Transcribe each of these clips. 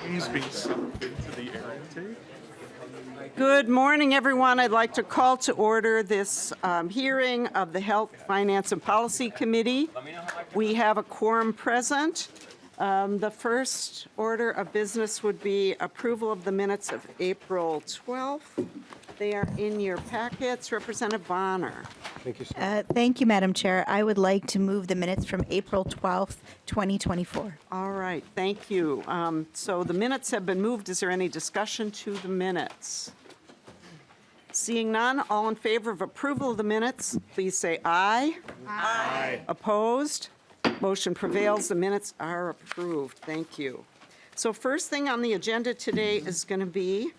Please be summoned into the area tape. Good morning, everyone. I'd like to call to order this hearing of the Health, Finance, and Policy Committee. We have a quorum present. The first order of business would be approval of the minutes of April 12th. They are in your packets. Representative Bonner. Thank you, sir. Thank you, Madam Chair. I would like to move the minutes from April 12th, 2024. All right, thank you. So the minutes have been moved. Is there any discussion to the minutes? Seeing none, all in favor of approval of the minutes, please say aye. Aye. Opposed? Motion prevails. The minutes are approved. Thank you. So first thing on the agenda today is going to be,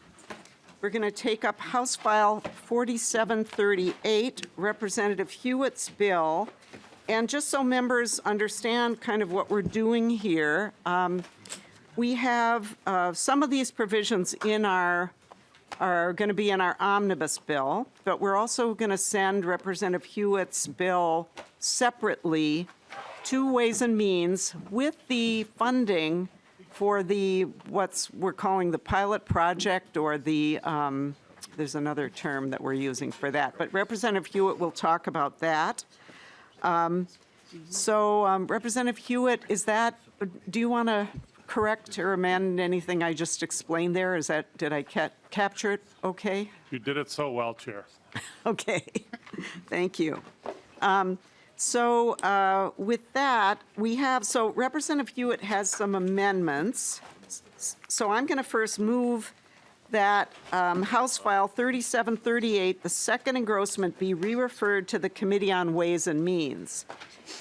we're going to take up House File 4738, Representative Huot's bill. And just so members understand kind of what we're doing here, we have some of these provisions in are going to be in our omnibus bill, but we're also going to send Representative Huot's bill separately to Ways and Means with the funding for the we're calling the pilot project, or the there's another term that we're using for that. But Representative Huot will talk about that. Representative Huot, do you want to correct or amend anything I just explained there? Did I capture it okay? You did it so well, Chair. Okay, thank you. With that, Representative Huot has some amendments. So I'm going to first move that House File 3738, the second engrossment, be re-referred to the Committee on Ways and Means.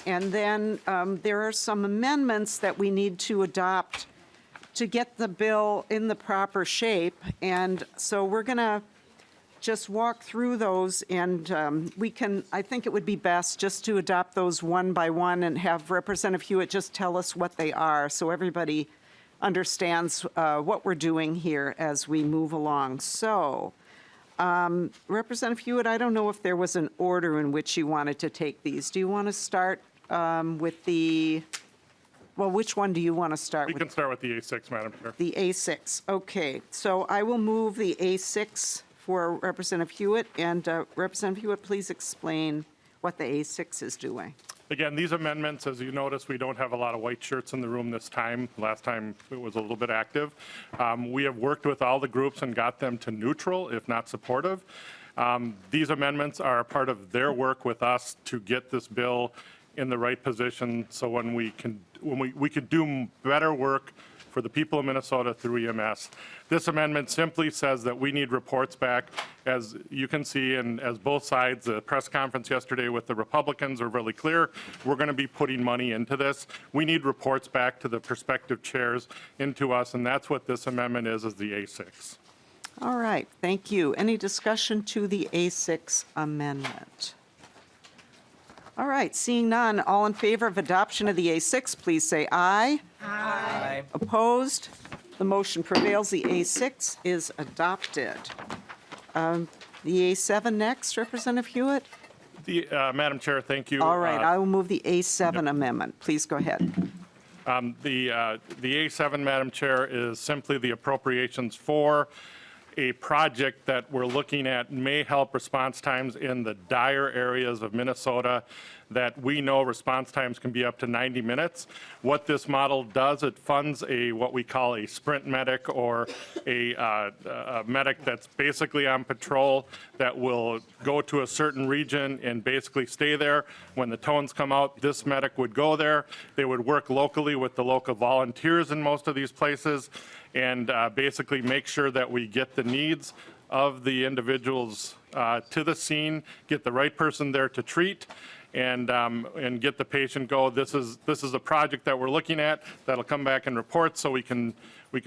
And then there are some amendments that we need to adopt to get the bill in the proper shape. And so we're going to just walk through those, and I think it would be best just to adopt those one by one and have Representative Huot just tell us what they are so everybody understands what we're doing here as we move along. So, Representative Huot, I don't know if there was an order in which you wanted to take these. Do you want to start with which one do you want to start with? We can start with the A6, Madam Chair. The A6, okay. So I will move the A6 for Representative Huot, and Representative Huot, please explain what the A6 is doing. Again, these amendments, as you notice, we don't have a lot of white shirts in the room this time. Last time it was a little bit active. We have worked with all the groups and got them to neutral, if not supportive. These amendments are a part of their work with us to get this bill in the right position, so when we can do better work for the people of Minnesota through EMS. This amendment simply says that we need reports back. As you can see, and as both sides, the press conference yesterday with the Republicans are really clear, we're going to be putting money into this. We need reports back to the prospective chairs into us, and that's what this amendment is the A6. All right, thank you. Any discussion to the A6 amendment? All right, seeing none, all in favor of adoption of the A6, please say aye. Aye. Opposed? The motion prevails. The A6 is adopted. The A7 next, Representative Huot. Madam Chair, thank you. All right, I will move the A7 amendment. Please go ahead. The A7, Madam Chair, is simply the appropriations for a project that we're looking at may help response times in the dire areas of Minnesota that we know response times can be up to 90 minutes. What this model does, it funds what we call a sprint medic, or a medic that's basically on patrol that will go to a certain region and basically stay there. When the tones come out, this medic would go there. They would work locally with the local volunteers in most of these places, and basically make sure that we get the needs of the individuals to the scene, get the right person there to treat, and get the patient go. This is a project that we're looking at that'll come back and report, so we can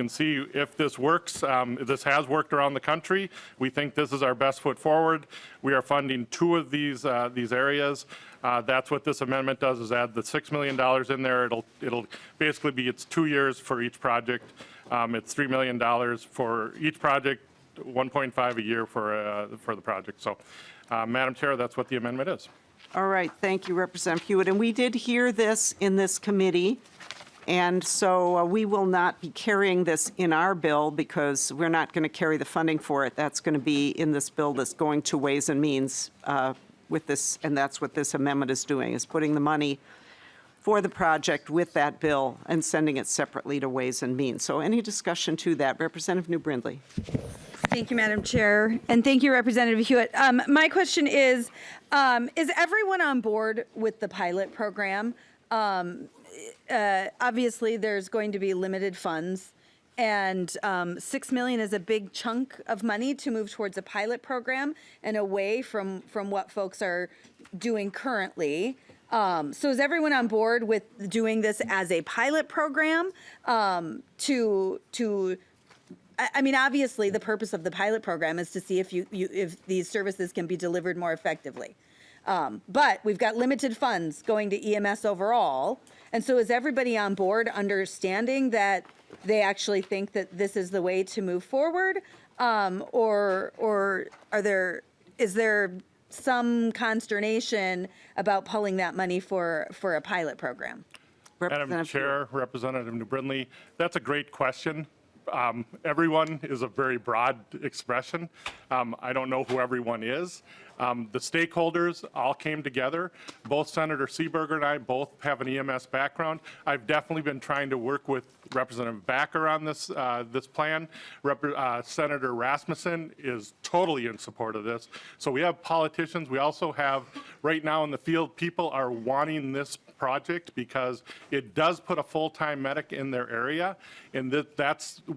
see if this works. This has worked around the country. We think this is our best foot forward. We are funding 2 of these areas. That's what this amendment does, is add the $6 million in there. It'll basically be, it's 2 years for each project. It's $3 million for each project, 1.5 a year for the project. So, Madam Chair, that's what the amendment is. All right, thank you, Representative Huot. And we did hear this in this committee, And so we will not be carrying this in our bill because we're not going to carry the funding for it. That's going to be in this bill that's going to Ways and Means with this, and that's what this amendment is doing, is putting the money for the project with that bill and sending it separately to Ways and Means. So any discussion to that? Representative New Brindley. Thank you, Madam Chair, and thank you, Representative Huot. My question is everyone on board with the pilot program? Obviously, there's going to be limited funds, and $6 million is a big chunk of money to move towards a pilot program and away from what folks are doing currently. So is everyone on board with doing this as a pilot program I mean, obviously, the purpose of the pilot program is to see if these services can be delivered more effectively. But we've got limited funds going to EMS overall. And so is everybody on board understanding that they actually think that this is the way to move forward? Or is there some consternation about pulling that money for a pilot program? Madam Chair, Representative New Brindley, that's a great question. Everyone is a very broad expression. I don't know who everyone is. The stakeholders all came together. Both Senator Seeberger and I both have an EMS background. I've definitely been trying to work with Representative Backer on this plan. Senator Rasmussen is totally in support of this. So we have politicians. We also have, right now in the field, people are wanting this project because it does put a full-time medic in their area. And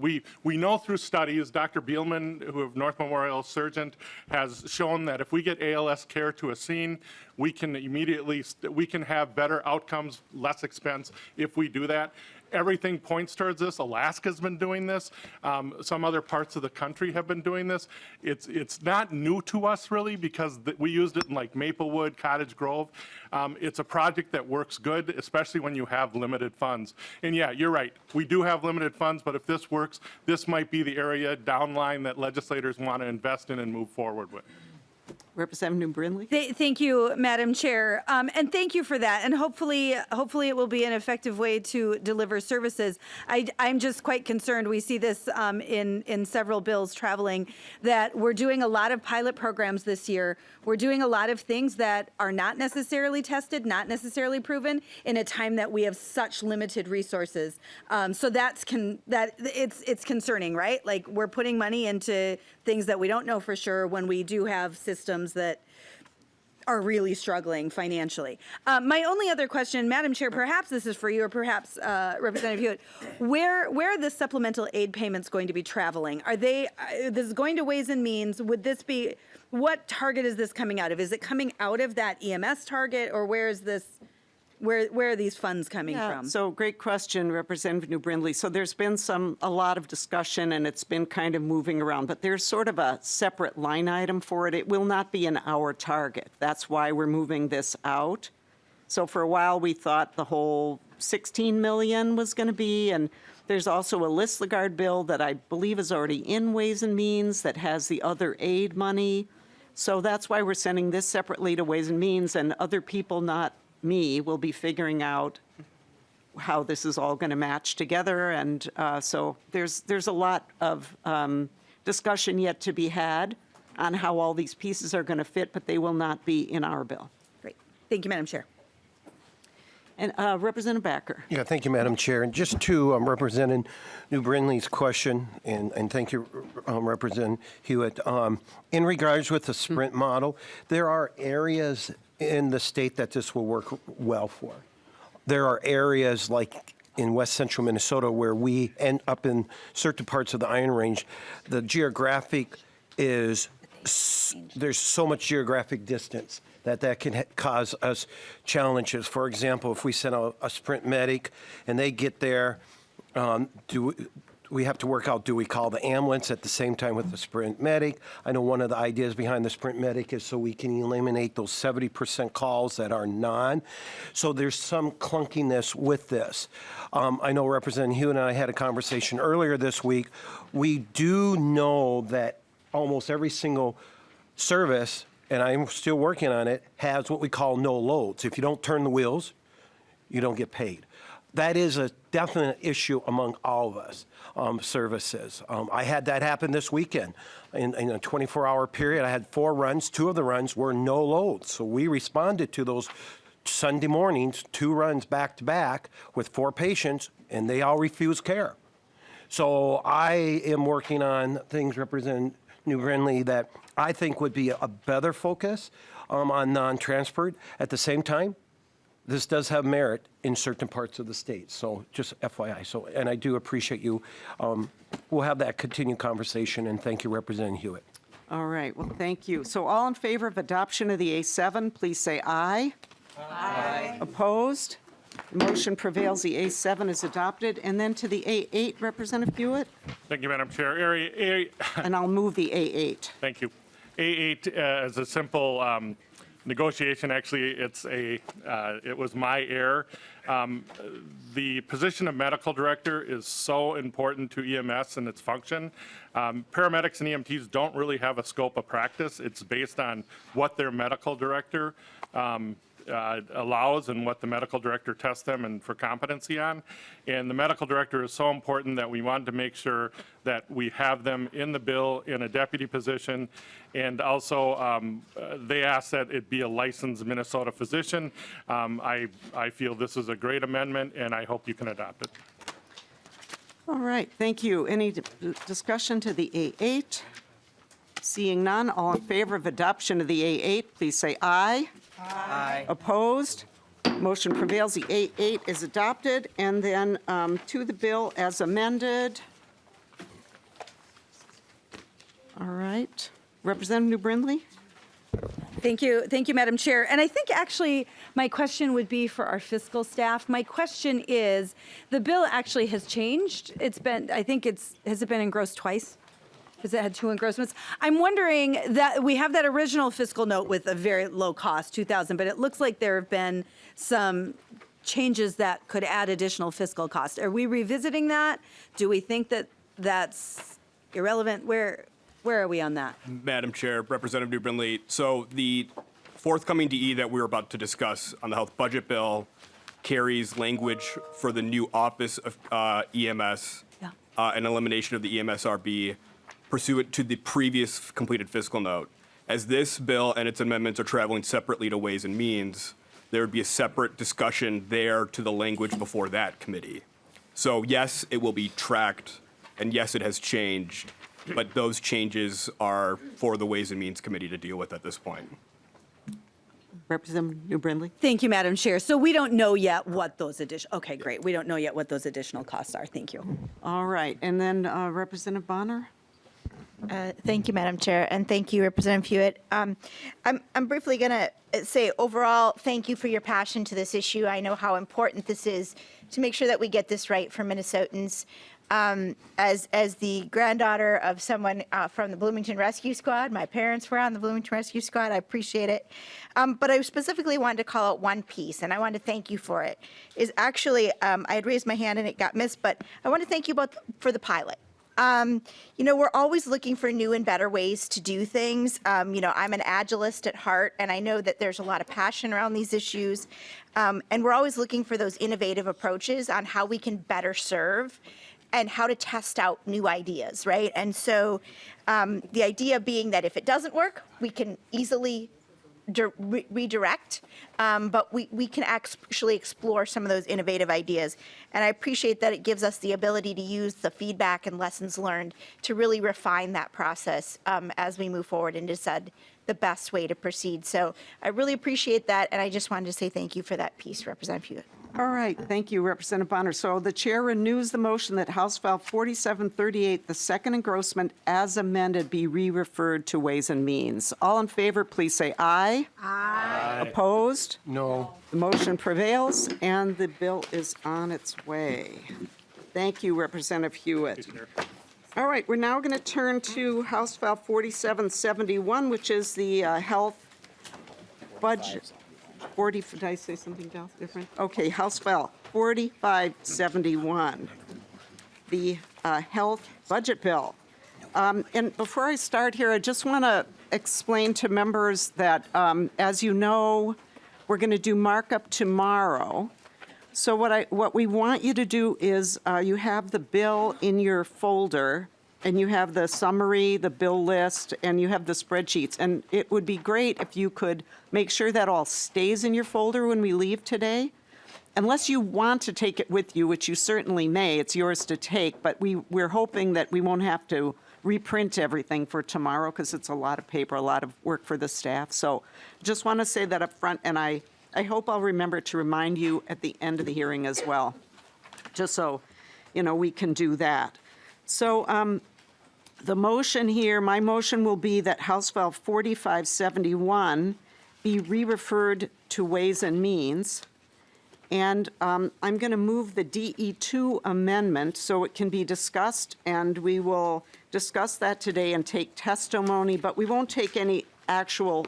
we know through studies, Dr. Bielman, who of North Memorial Surgeon, has shown that if we get ALS care to a scene, we can have better outcomes, less expense if we do that. Everything points towards this. Alaska's been doing this. Some other parts of the country have been doing this. It's not new to us really because we used it in like Maplewood, Cottage Grove. It's a project that works good, especially when you have limited funds. And yeah, you're right. We do have limited funds, but if this works, this might be the area downline that legislators want to invest in and move forward with. Representative New Brindley. Thank you, Madam Chair, and thank you for that. And hopefully it will be an effective way to deliver services. I'm just quite concerned. We see this in several bills traveling that we're doing a lot of pilot programs this year. We're doing a lot of things that are not necessarily tested, not necessarily proven in a time that we have such limited resources. So it's concerning, right? Like we're putting money into things that we don't know for sure when we do have systems that are really struggling financially. My only other question, Madam Chair, perhaps this is for you or perhaps Representative Hewitt, where are the supplemental aid payments going to be traveling? Are they, this is going to Ways and Means, would this be, what target is this coming out of? Is it coming out of that EMS target or where is this, where are these funds coming from? So great question, Representative New Brindley. So there's been a lot of discussion and it's been kind of moving around, but there's sort of a separate line item for it. It will not be in our target. That's why we're moving this out. So for a while we thought the whole 16 million was going to be, and there's also a Listlegard bill that I believe is already in Ways and Means that has the other aid money. So that's why we're sending this separately to Ways and Means, and other people, not me, will be figuring out how this is all going to match together. And so there's a lot of discussion yet to be had on how all these pieces are going to fit, but they will not be in our bill. Great. Thank you, Madam Chair. And Representative Backer. Yeah, thank you, Madam Chair. And just to Representative New Brindley's question, and thank you, Representative Hewitt, in regards with the sprint model, there are areas in the state that this will work well for. There are areas like in west central Minnesota where we end up in certain parts of the Iron Range. The geographic is, there's so much geographic distance that can cause us challenges. For example, if we send a sprint medic and they get there, we have to work out, do we call the ambulance at the same time with the sprint medic? I know one of the ideas behind the sprint medic is so we can eliminate those 70% calls that are non. So there's some clunkiness with this. I know Representative Hewitt and I had a conversation earlier this week. We do know that almost every single service, and I'm still working on it, has what we call no loads. If you don't turn the wheels, you don't get paid. that is a definite issue among all of us, services. I had that happen this weekend. In a 24-hour period, I had 4 runs. 2 of the runs were no loads. So we responded to those Sunday mornings, 2 runs back to back with 4 patients, and they all refused care. So I am working on things, Representative New Brindley, that I think would be a better focus on non-transferred. At the same time, this does have merit in certain parts of the state. So just FYI. So, and I do appreciate you. We'll have that continued conversation, and thank you, Representative Hewitt. All right, well, thank you. So all in favor of adoption of the A7, please say aye. Aye. Opposed? Motion prevails, the A7 is adopted. And then to the A8, Representative Hewitt, Thank you, Madam Chair. Area and I'll move the A8. Thank you. A8 is a simple negotiation. Actually, it was my error. The position of medical director is so important to EMS and its function. Paramedics and EMTs don't really have a scope of practice. It's based on what their medical director allows and what the medical director tests them and for competency on. And the medical director is so important that we wanted to make sure that we have them in the bill in a deputy position. And also, they asked that it be a licensed Minnesota physician. I feel this is a great amendment, and I hope you can adopt it. All right, thank you. Any discussion to the A8? Seeing none, all in favor of adoption of the A8, please say aye. Aye. Opposed? Motion prevails. The A8 is adopted. And then to the bill as amended. All right. Representative New Brindley? Thank you, Madam Chair. And I think actually my question would be for our fiscal staff. My question is, the bill actually has changed. Has it been engrossed twice? Has it had 2 engrossments? I'm wondering that we have that original fiscal note with a very low cost, 2,000, but it looks like there have been some changes that could add additional fiscal cost. Are we revisiting that? Do we think that that's irrelevant? Where are we on that? Madam Chair, Representative New Brindley, so the forthcoming DE that we're about to discuss on the health budget bill carries language for the new Office of EMS and elimination of the EMSRB pursuant to the previous completed fiscal note. As this bill and its amendments are traveling separately to Ways and Means, there would be a separate discussion there to the language before that committee. So yes, it will be tracked, and yes, it has changed, but those changes are for the Ways and Means Committee to deal with at this point. Representative New Brindley? Thank you, Madam Chair. So we don't know yet what those additional, okay, great. We don't know yet what those additional costs are. Thank you. All right. And then Representative Bonner? Thank you, Madam Chair, and thank you, Representative Hewitt. I'm briefly going to say overall, thank you for your passion to this issue. I know how important this is to make sure that we get this right for Minnesotans. As the granddaughter of someone from the Bloomington Rescue Squad, my parents were on the Bloomington Rescue Squad. I appreciate it. But I specifically wanted to call out one piece, and I wanted to thank you for it. Is actually, I had raised my hand and it got missed, but I want to thank you both for the pilot. We're always looking for new and better ways to do things. I'm an agilist at heart, and I know that there's a lot of passion around these issues. And we're always looking for those innovative approaches on how we can better serve and how to test out new ideas, right? And so the idea being that if it doesn't work, we can easily redirect, but we can actually explore some of those innovative ideas. And I appreciate that it gives us the ability to use the feedback and lessons learned to really refine that process as we move forward and decide the best way to proceed. So I really appreciate that, and I just wanted to say thank you for that piece, Representative Hewitt. All right, thank you, Representative Bonner. So the chair renews the motion that House File 4738, the second engrossment as amended, be re-referred to Ways and Means. All in favor, please say aye. Aye. Opposed? No. The motion prevails, and the bill is on its way. Thank you, Representative Hewitt. All right, we're now going to turn to House File 4771, which is the health budget. Did I say something else different? Okay, House File 4571, the health budget bill. And before I start here, I just want to explain to members that, as you know, we're going to do markup tomorrow. So what we want you to do is, you have the bill in your folder, and you have the summary, the bill list, and you have the spreadsheets. And it would be great if you could make sure that all stays in your folder when we leave today. Unless you want to take it with you, which you certainly may, it's yours to take, but we're hoping that we won't have to reprint everything for tomorrow, because it's a lot of paper, a lot of work for the staff. So just want to say that up front, and I hope I'll remember to remind you at the end of the hearing as well, just so, we can do that. So the motion here, my motion will be that House File 4571 be re-referred to Ways and Means. And I'm going to move the DE2 amendment so it can be discussed, and we will discuss that today and take testimony, but we won't take any actual,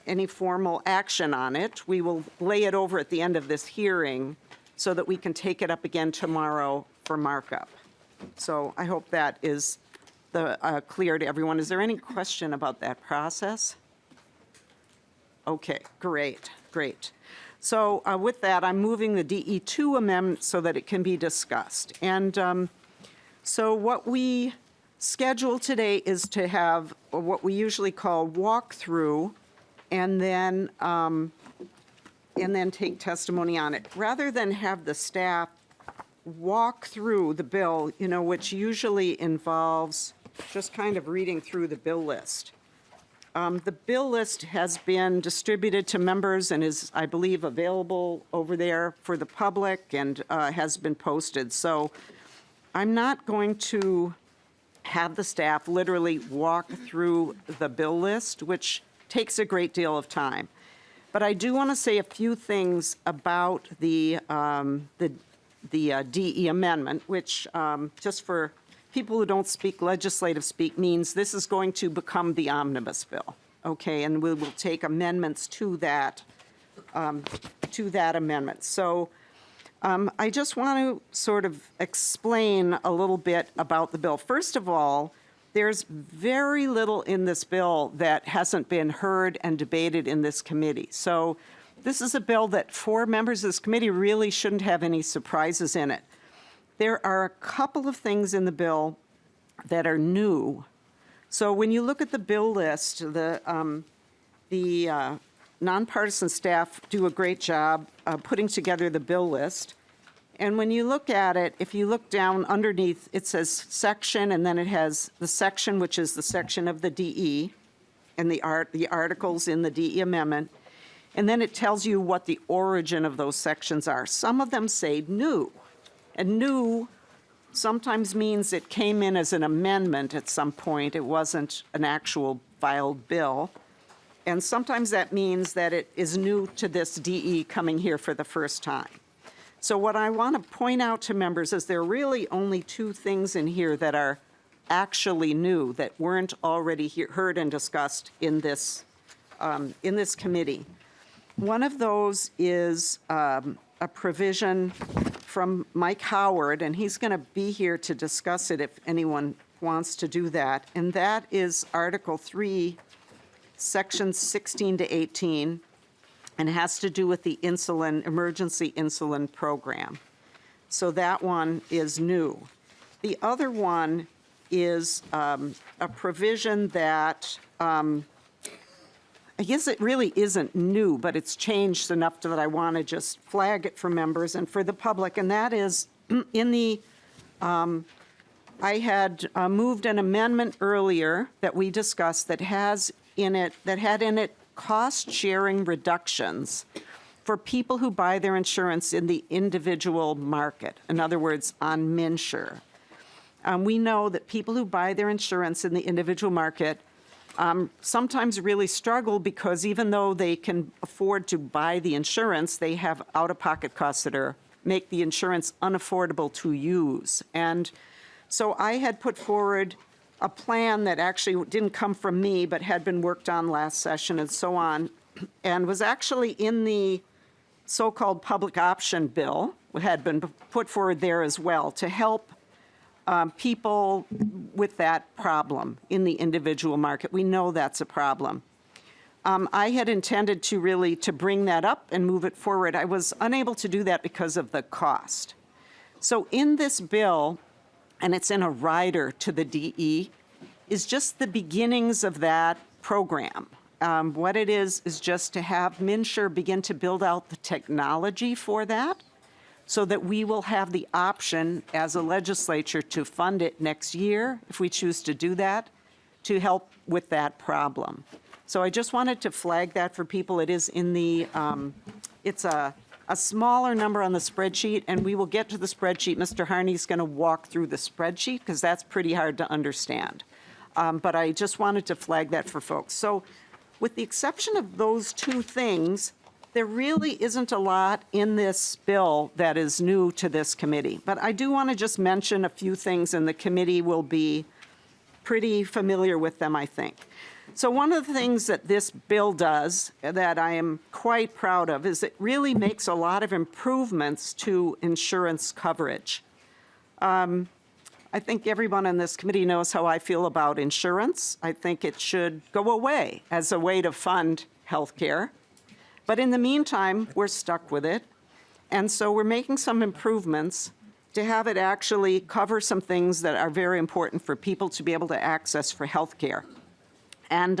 any formal action on it. We will lay it over at the end of this hearing so that we can take it up again tomorrow for markup. So I hope that is clear to everyone. Is there any question about that process? Okay, great. So with that, I'm moving the DE2 amendment so that it can be discussed. And so what we schedule today is to have what we usually call walkthrough, and then take testimony on it. Rather than have the staff walk through the bill, which usually involves just kind of reading through the bill list. The bill list has been distributed to members and is, I believe, available over there for the public, and has been posted. So I'm not going to have the staff literally walk through the bill list, which takes a great deal of time. But I do want to say a few things about the DE amendment, which, just for people who don't speak legislative speak, means this is going to become the omnibus bill, okay? And we will take amendments to that amendment. So I just want to sort of explain a little bit about the bill. First of all, there's very little in this bill that hasn't been heard and debated in this committee. So this is a bill that for members of this committee really shouldn't have any surprises in it. There are a couple of things in the bill that are new. So when you look at the bill list, the nonpartisan staff do a great job putting together the bill list. And when you look at it, if you look down underneath, it says section, and then it has the section, which is the section of the DE, and the articles in the DE amendment. And then it tells you what the origin of those sections are. Some of them say new. And new sometimes means it came in as an amendment at some point. It wasn't an actual filed bill. And sometimes that means that it is new to this DE coming here for the first time. So what I want to point out to members is there are really only two things in here that are actually new, that weren't already heard and discussed in this committee. One of those is a provision from Mike Howard, and he's going to be here to discuss it if anyone wants to do that. And that is Article 3, Sections 16 to 18, and has to do with the emergency insulin program. So that one is new. The other one is a provision that I guess it really isn't new, but it's changed enough that I want to just flag it for members and for the public, and that is in the, I had moved an amendment earlier that we discussed that had in it cost-sharing reductions for people who buy their insurance in the individual market, in other words, on MNsure. We know that people who buy their insurance in the individual market sometimes really struggle because even though they can afford to buy the insurance, they have out-of-pocket costs that make the insurance unaffordable to use. And so I had put forward a plan that actually didn't come from me, but had been worked on last session and so on, and was actually in the so-called public option bill, had been put forward there as well, to help people with that problem in the individual market. We know that's a problem. I had intended to bring that up and move it forward. I was unable to do that because of the cost. So in this bill, and it's in a rider to the DE, is just the beginnings of that program. What it is just to have MNsure begin to build out the technology for that so that we will have the option as a legislature to fund it next year, if we choose to do that, to help with that problem. So I just wanted to flag that for people. It is in the, it's a smaller number on the spreadsheet, and we will get to the spreadsheet. Mr. Harney's going to walk through the spreadsheet because that's pretty hard to understand. But I just wanted to flag that for folks. So with the exception of those two things, there really isn't a lot in this bill that is new to this committee. But I do want to just mention a few things, and the committee will be pretty familiar with them, I think. So one of the things that this bill does that I am quite proud of is it really makes a lot of improvements to insurance coverage. I think everyone on this committee knows how I feel about insurance. I think it should go away as a way to fund health care. But in the meantime, we're stuck with it. And so we're making some improvements to have it actually cover some things that are very important for people to be able to access for health care. And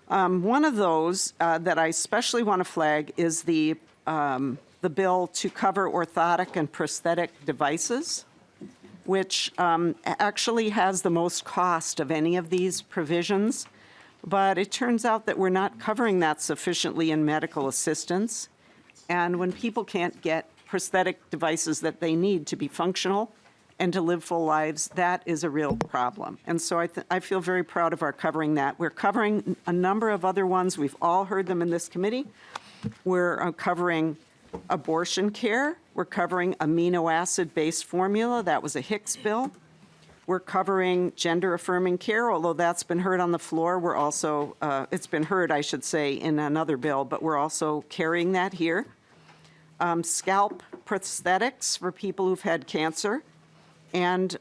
one of those that I especially want to flag is the bill to cover orthotic and prosthetic devices, which actually has the most cost of any of these provisions. But it turns out that we're not covering that sufficiently in medical assistance. And when people can't get prosthetic devices that they need to be functional and to live full lives, that is a real problem. And so I feel very proud of our covering that. We're covering a number of other ones. We've all heard them in this committee. We're covering abortion care. We're covering amino acid-based formula. That was a Hicks bill. We're covering gender-affirming care, although that's been heard on the floor. We're also, it's been heard, I should say, in another bill, but we're also carrying that here. Scalp prosthetics for people who've had cancer, and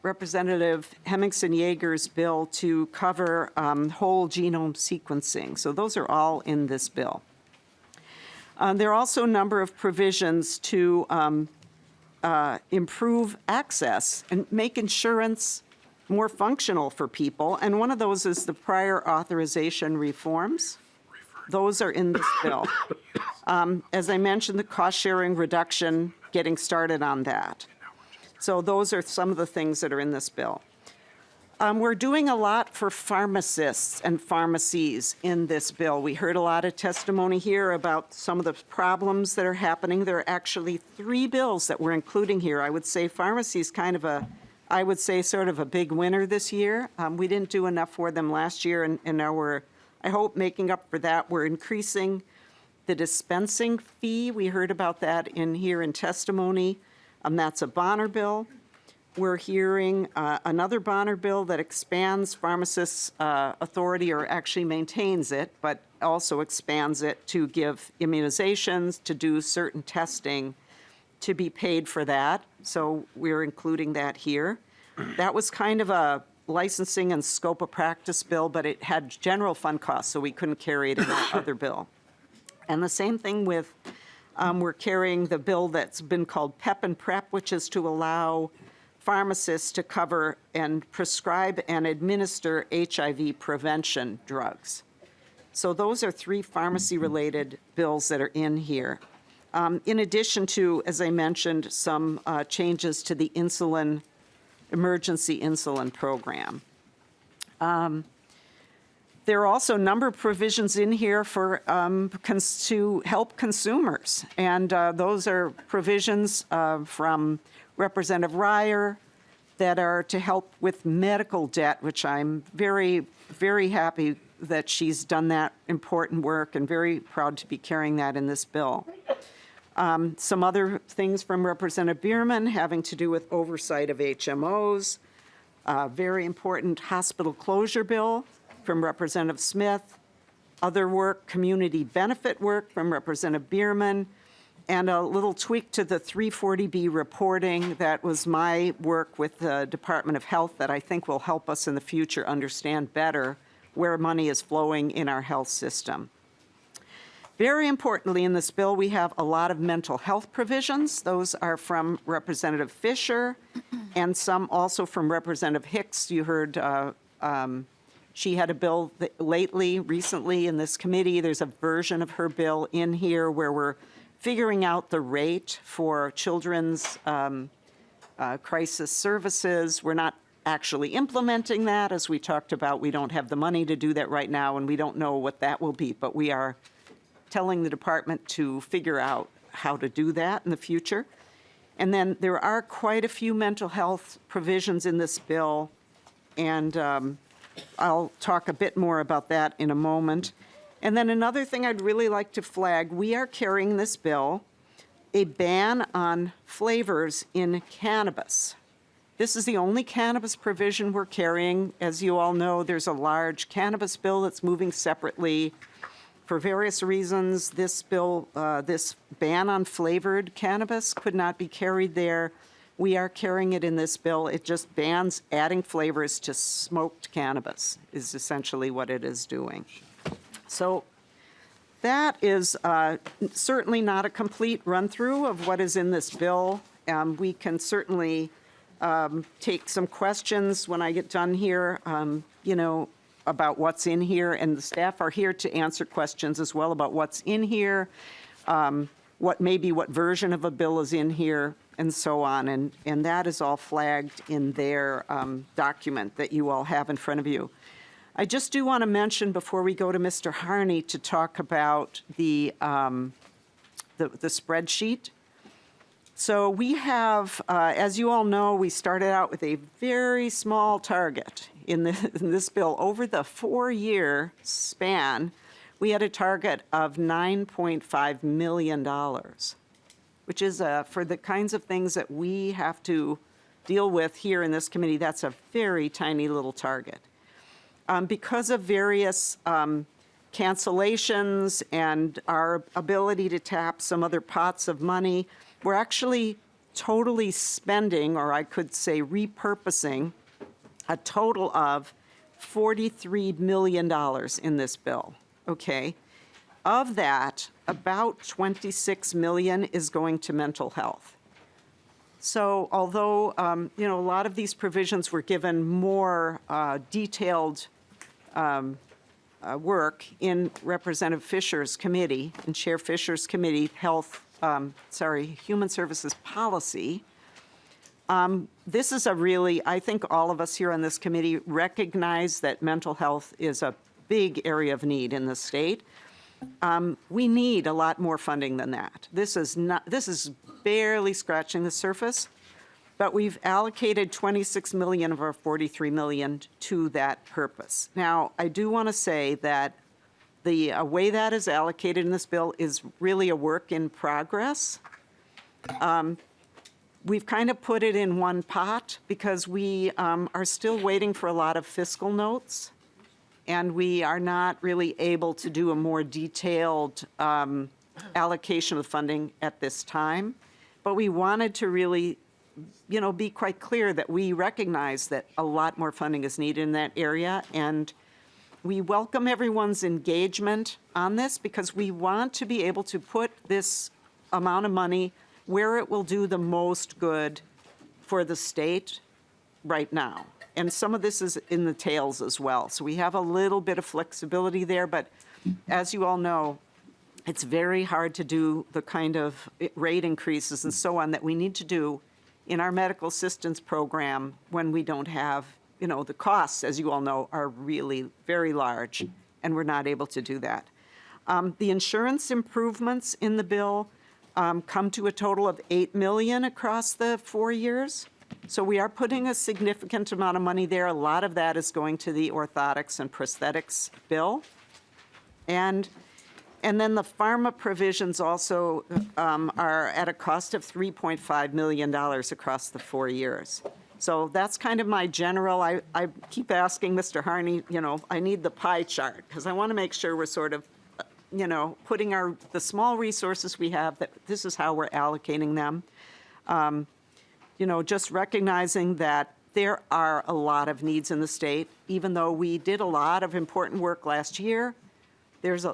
Representative Hemmingson-Yager's bill to cover whole genome sequencing. So those are all in this bill. There are also a number of provisions to improve access and make insurance more functional for people. And one of those is the prior authorization reforms. Those are in this bill. As I mentioned, the cost sharing reduction, getting started on that. So those are some of the things that are in this bill. We're doing a lot for pharmacists and pharmacies in this bill. We heard a lot of testimony here about some of the problems that are happening. There are actually 3 bills that we're including here. I would say pharmacy is kind of I would say sort of a big winner this year. We didn't do enough for them last year, and now we're, I hope, making up for that. We're increasing the dispensing fee. We heard about that in here in testimony. That's a Bonner bill. We're hearing another Bonner bill that expands pharmacists' authority, or actually maintains it, but also expands it to give immunizations, to do certain testing, to be paid for that. So we're including that here. That was kind of a licensing and scope of practice bill, but it had general fund costs, so we couldn't carry it in that other bill. And the same thing with, we're carrying the bill that's been called PEP and PrEP, which is to allow pharmacists to cover and prescribe and administer HIV prevention drugs. So those are 3 pharmacy-related bills that are in here. In addition to, as I mentioned, some changes to the emergency insulin program. There are also a number of provisions in here for to help consumers, and those are provisions from Representative Ryer that are to help with medical debt, which I'm very, very happy that she's done that important work, and very proud to be carrying that in this bill. Some other things from Representative Bierman having to do with oversight of HMOs, very important hospital closure bill from Representative Smith, other work, community benefit work from Representative Bierman, and a little tweak to the 340B reporting. That was my work with the Department of Health that I think will help us in the future understand better where money is flowing in our health system. Very importantly, in this bill, we have a lot of mental health provisions. Those are from Representative Fisher and some also from Representative Hicks. You heard she had a bill recently in this committee. There's a version of her bill in here where we're figuring out the rate for children's crisis services. We're not actually implementing that. As we talked about, we don't have the money to do that right now, and we don't know what that will be, but we are telling the department to figure out how to do that in the future. And then there are quite a few mental health provisions in this bill, and I'll talk a bit more about that in a moment. And then another thing I'd really like to flag, we are carrying this bill, a ban on flavors in cannabis. This is the only cannabis provision we're carrying. As you all know, there's a large cannabis bill that's moving separately. For various reasons, this bill, this ban on flavored cannabis could not be carried there. We are carrying it in this bill. It just bans adding flavors to smoked cannabis, is essentially what it is doing. So that is certainly not a complete run-through of what is in this bill. We can certainly take some questions when I get done here, about what's in here, and the staff are here to answer questions as well about what's in here, what version of a bill is in here, and so on. And that is all flagged in their document that you all have in front of you. I just do want to mention before we go to Mr. Harney to talk about the spreadsheet. So we have, as you all know, we started out with a very small target in this bill. Over the 4-year span, we had a target of $9.5 million, which is, for the kinds of things that we have to deal with here in this committee, that's a very tiny little target. Because of various cancellations and our ability to tap some other pots of money, we're actually totally spending, or I could say repurposing, a total of $43 million in this bill, okay? Of that, about $26 million is going to mental health. So although, a lot of these provisions were given more detailed work in Representative Fisher's committee, in Chair Fisher's committee, Human Services Policy, this is I think all of us here on this committee recognize that mental health is a big area of need in the state. We need a lot more funding than that. This is barely scratching the surface, but we've allocated $26 million of our $43 million to that purpose. Now, I do want to say that the way that is allocated in this bill is really a work in progress. We've kind of put it in one pot because we are still waiting for a lot of fiscal notes, and we are not really able to do a more detailed allocation of funding at this time. But we wanted to really, be quite clear that we recognize that a lot more funding is needed in that area, and we welcome everyone's engagement on this because we want to be able to put this amount of money where it will do the most good for the state right now. And some of this is in the tails as well. So we have a little bit of flexibility there, but as you all know, it's very hard to do the kind of rate increases and so on that we need to do in our medical assistance program when we don't have, the costs, as you all know, are really very large, and we're not able to do that. The insurance improvements in the bill come to a total of $8 million across the 4 years. So we are putting a significant amount of money there. A lot of that is going to the orthotics and prosthetics bill. And then the pharma provisions also are at a cost of $3.5 million across the 4 years. So that's kind of my general, I keep asking Mr. Harney, I need the pie chart because I want to make sure we're sort of, putting the small resources we have, that this is how we're allocating them. Just recognizing that there are a lot of needs in the state. Even though we did a lot of important work last year, there's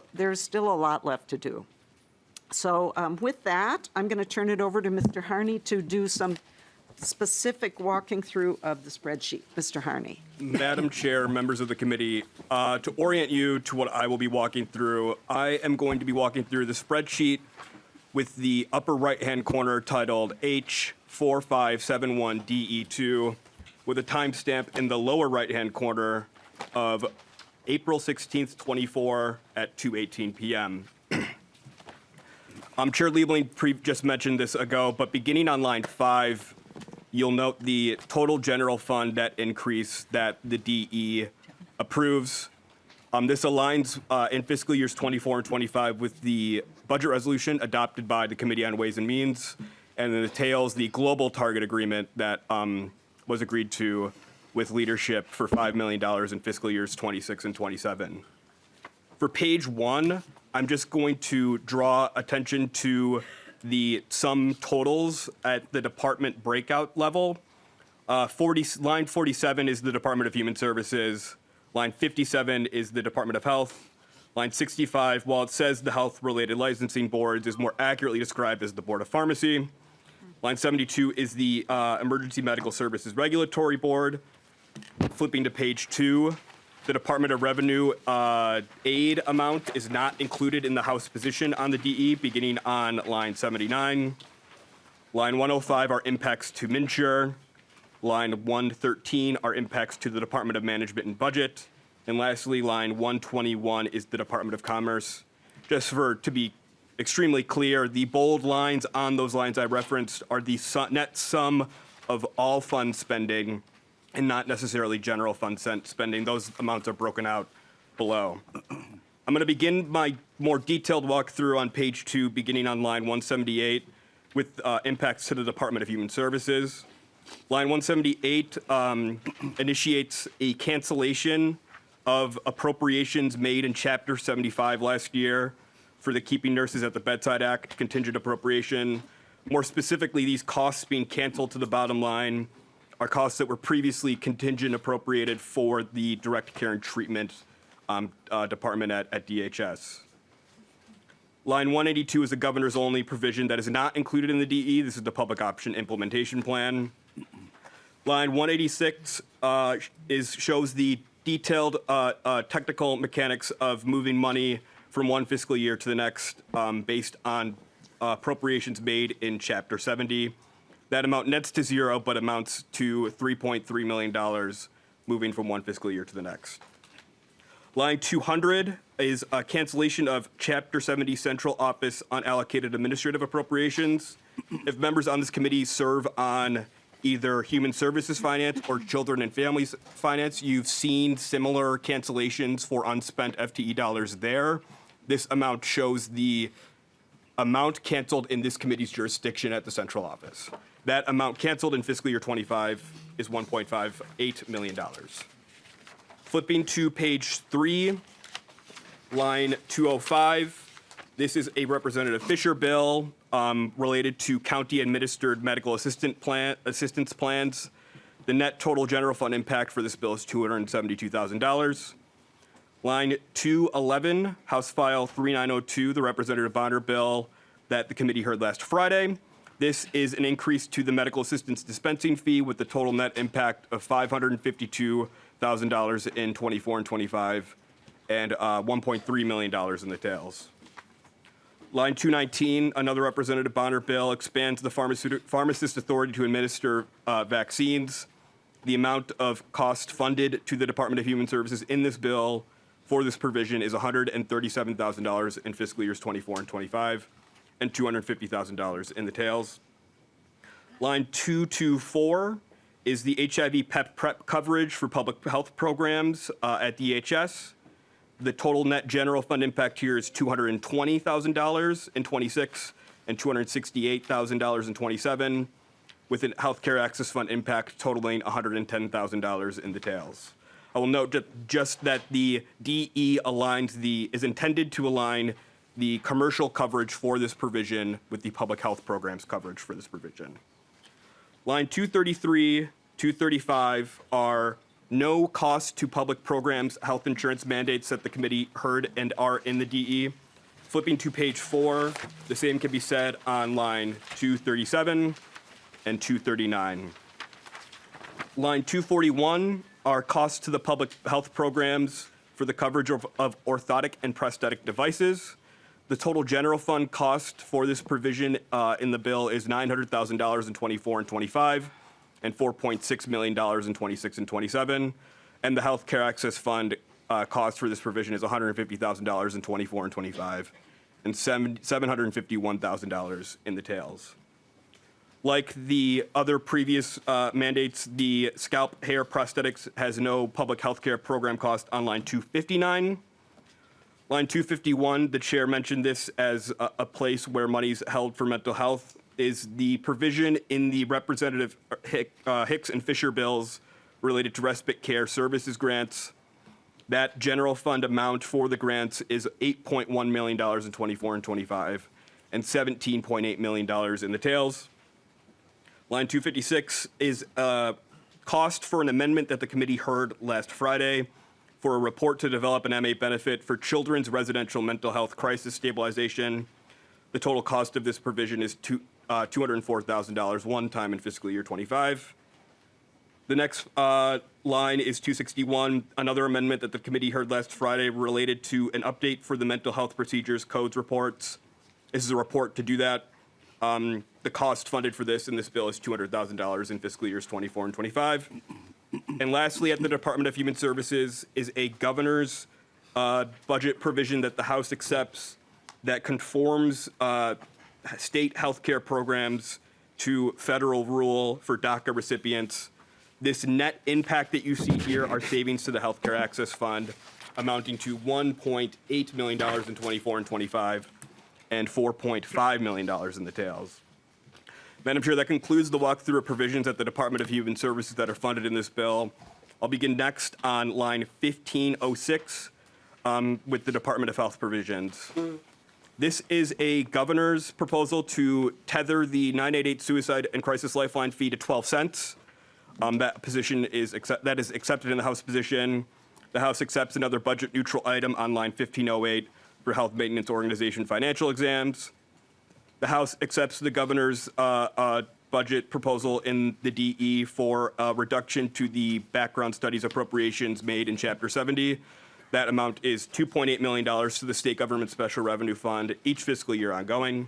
still a lot left to do. So with that, I'm going to turn it over to Mr. Harney to do some specific walking through of the spreadsheet. Mr. Harney. Madam Chair, members of the committee, to orient you to what I will be walking through, I am going to be walking through the spreadsheet with the upper right-hand corner titled H4571DE2 with a timestamp in the lower right-hand corner of April 16th, 24 at 2:18 p.m. Chair Liebling just mentioned this ago, but beginning on line 5, you'll note the total general fund net increase that the DE approves. This aligns in fiscal years 24 and 25 with the budget resolution adopted by the Committee on Ways and Means, and it entails the global target agreement that was agreed to with leadership for $5 million in fiscal years 26 and 27. For page 1, I'm just going to draw attention to the sum totals at the department breakout level. Line 47 is the Department of Human Services. Line 57 is the Department of Health. Line 65, while it says the health-related licensing boards, is more accurately described as the Board of Pharmacy. Line 72 is the Emergency Medical Services Regulatory Board. Flipping to page 2, the Department of Revenue aid amount is not included in the House position on the DE, beginning on line 79. Line 105 are impacts to MNsure. Line 113 are impacts to the Department of Management and Budget. And lastly, line 121 is the Department of Commerce. Just to be extremely clear, the bold lines on those lines I referenced are the net sum of all fund spending and not necessarily general fund spending. Those amounts are broken out below. I'm going to begin my more detailed walkthrough on page 2, beginning on line 178, with impacts to the Department of Human Services. Line 178 initiates a cancellation of appropriations made in Chapter 75 last year for the Keeping Nurses at the Bedside Act contingent appropriation. More specifically, these costs being canceled to the bottom line are costs that were previously contingent appropriated for the direct care and treatment department at DHS. Line 182 is the governor's only provision that is not included in the DE. This is the public option implementation plan. Line 186 shows the detailed technical mechanics of moving money from one fiscal year to the next based on appropriations made in Chapter 70. That amount nets to zero, but amounts to $3.3 million moving from one fiscal year to the next. Line 200 is a cancellation of Chapter 70 Central Office unallocated administrative appropriations. If members on this committee serve on either Human Services Finance or Children and Families Finance, you've seen similar cancellations for unspent FTE dollars there. This amount shows the amount canceled in this committee's jurisdiction at the central office. That amount canceled in fiscal year 25 is $1.58 million. Flipping to page 3, line 205, this is a Representative Fisher bill related to county-administered medical assistance plans. The net total general fund impact for this bill is $272,000. Line 211, House File 3902, the Representative Bonner bill that the committee heard last Friday. This is an increase to the medical assistance dispensing fee with the total net impact of $552,000 in 24 and 25 and $1.3 million in the tails. Line 219, another Representative Bonner bill, expands the pharmacist authority to administer vaccines. The amount of cost funded to the Department of Human Services in this bill for this provision is $137,000 in fiscal years 24 and 25 and $250,000 in the tails. Line 224 is the HIV PrEP coverage for public health programs at DHS. The total net general fund impact here is $220,000 in 26 and $268,000 in 27, with a healthcare access fund impact totaling $110,000 in the tails. I will note just that the DE is intended to align the commercial coverage for this provision with the public health programs coverage for this provision. Line 233 235 are no cost to public programs health insurance mandates that the committee heard and are in the DE. Flipping to page 4, the same can be said on line 237 and 239. Line 241 are costs to the public health programs for the coverage of orthotic and prosthetic devices. The total general fund cost for this provision in the bill is $900,000 in 24 and 25, and $4.6 million in 26 and 27. And the Health Care Access Fund cost for this provision is $150,000 in 24 and 25, and $751,000 in the tails. Like the other previous mandates, the scalp hair prosthetics has no public health care program cost on line 259. Line 251, the chair mentioned this as a place where money's held for mental health, is the provision in the Representative Hicks and Fisher bills related to respite care services grants. That general fund amount for the grants is $8.1 million in 24 and 25, and $17.8 million in the tails. Line 256 is a cost for an amendment that the committee heard last Friday for a report to develop an MA benefit for children's residential mental health crisis stabilization. The total cost of this provision is $204,000 one time in fiscal year 25. The next line is 261, another amendment that the committee heard last Friday related to an update for the mental health procedures codes reports. This is a report to do that. The cost funded for this in this bill is $200,000 in fiscal years 24 and 25. And lastly, at the Department of Human Services is a governor's budget provision that the House accepts that conforms state healthcare programs to federal rule for DACA recipients. This net impact that you see here are savings to the Healthcare Access Fund amounting to $1.8 million in 24 and 25 and $4.5 million in the tails. Madam Chair, that concludes the walkthrough of provisions at the Department of Human Services that are funded in this bill. I'll begin next on line 1506 with the Department of Health provisions. This is a governor's proposal to tether the 988 suicide and crisis lifeline fee to 12 cents. That position is accepted in the House position. The House accepts another budget neutral item on line 1508 for health maintenance organization financial exams. The House accepts the governor's budget proposal in the DE for a reduction to the background studies appropriations made in Chapter 70. That amount is $2.8 million to the State Government Special Revenue Fund each fiscal year ongoing.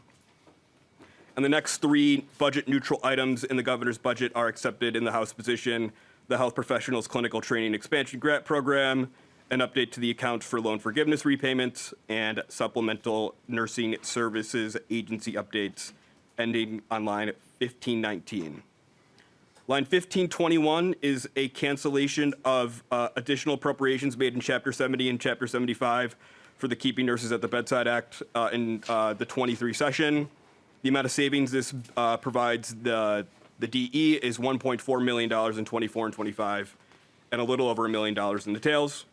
And the next three budget neutral items in the governor's budget are accepted in the House position: the Health Professionals Clinical Training Expansion Grant Program, an update to the account for loan forgiveness repayments, and supplemental nursing services agency updates ending on line 1519. Line 1521 is a cancellation of additional appropriations made in Chapter 70 and Chapter 75 for the Keeping Nurses at the Bedside Act in the 23 session. The amount of savings this provides the DE is $1.4 million in 24 and 25, and a little over $1 million in the tails.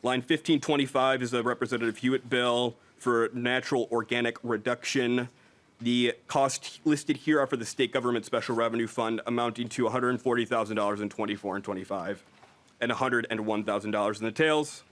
Line 1525 is a Representative Huot bill for natural organic reduction. The costs listed here are for the State Government Special Revenue Fund, amounting to $140,000 in 24 and 25, and $101,000 in the tails.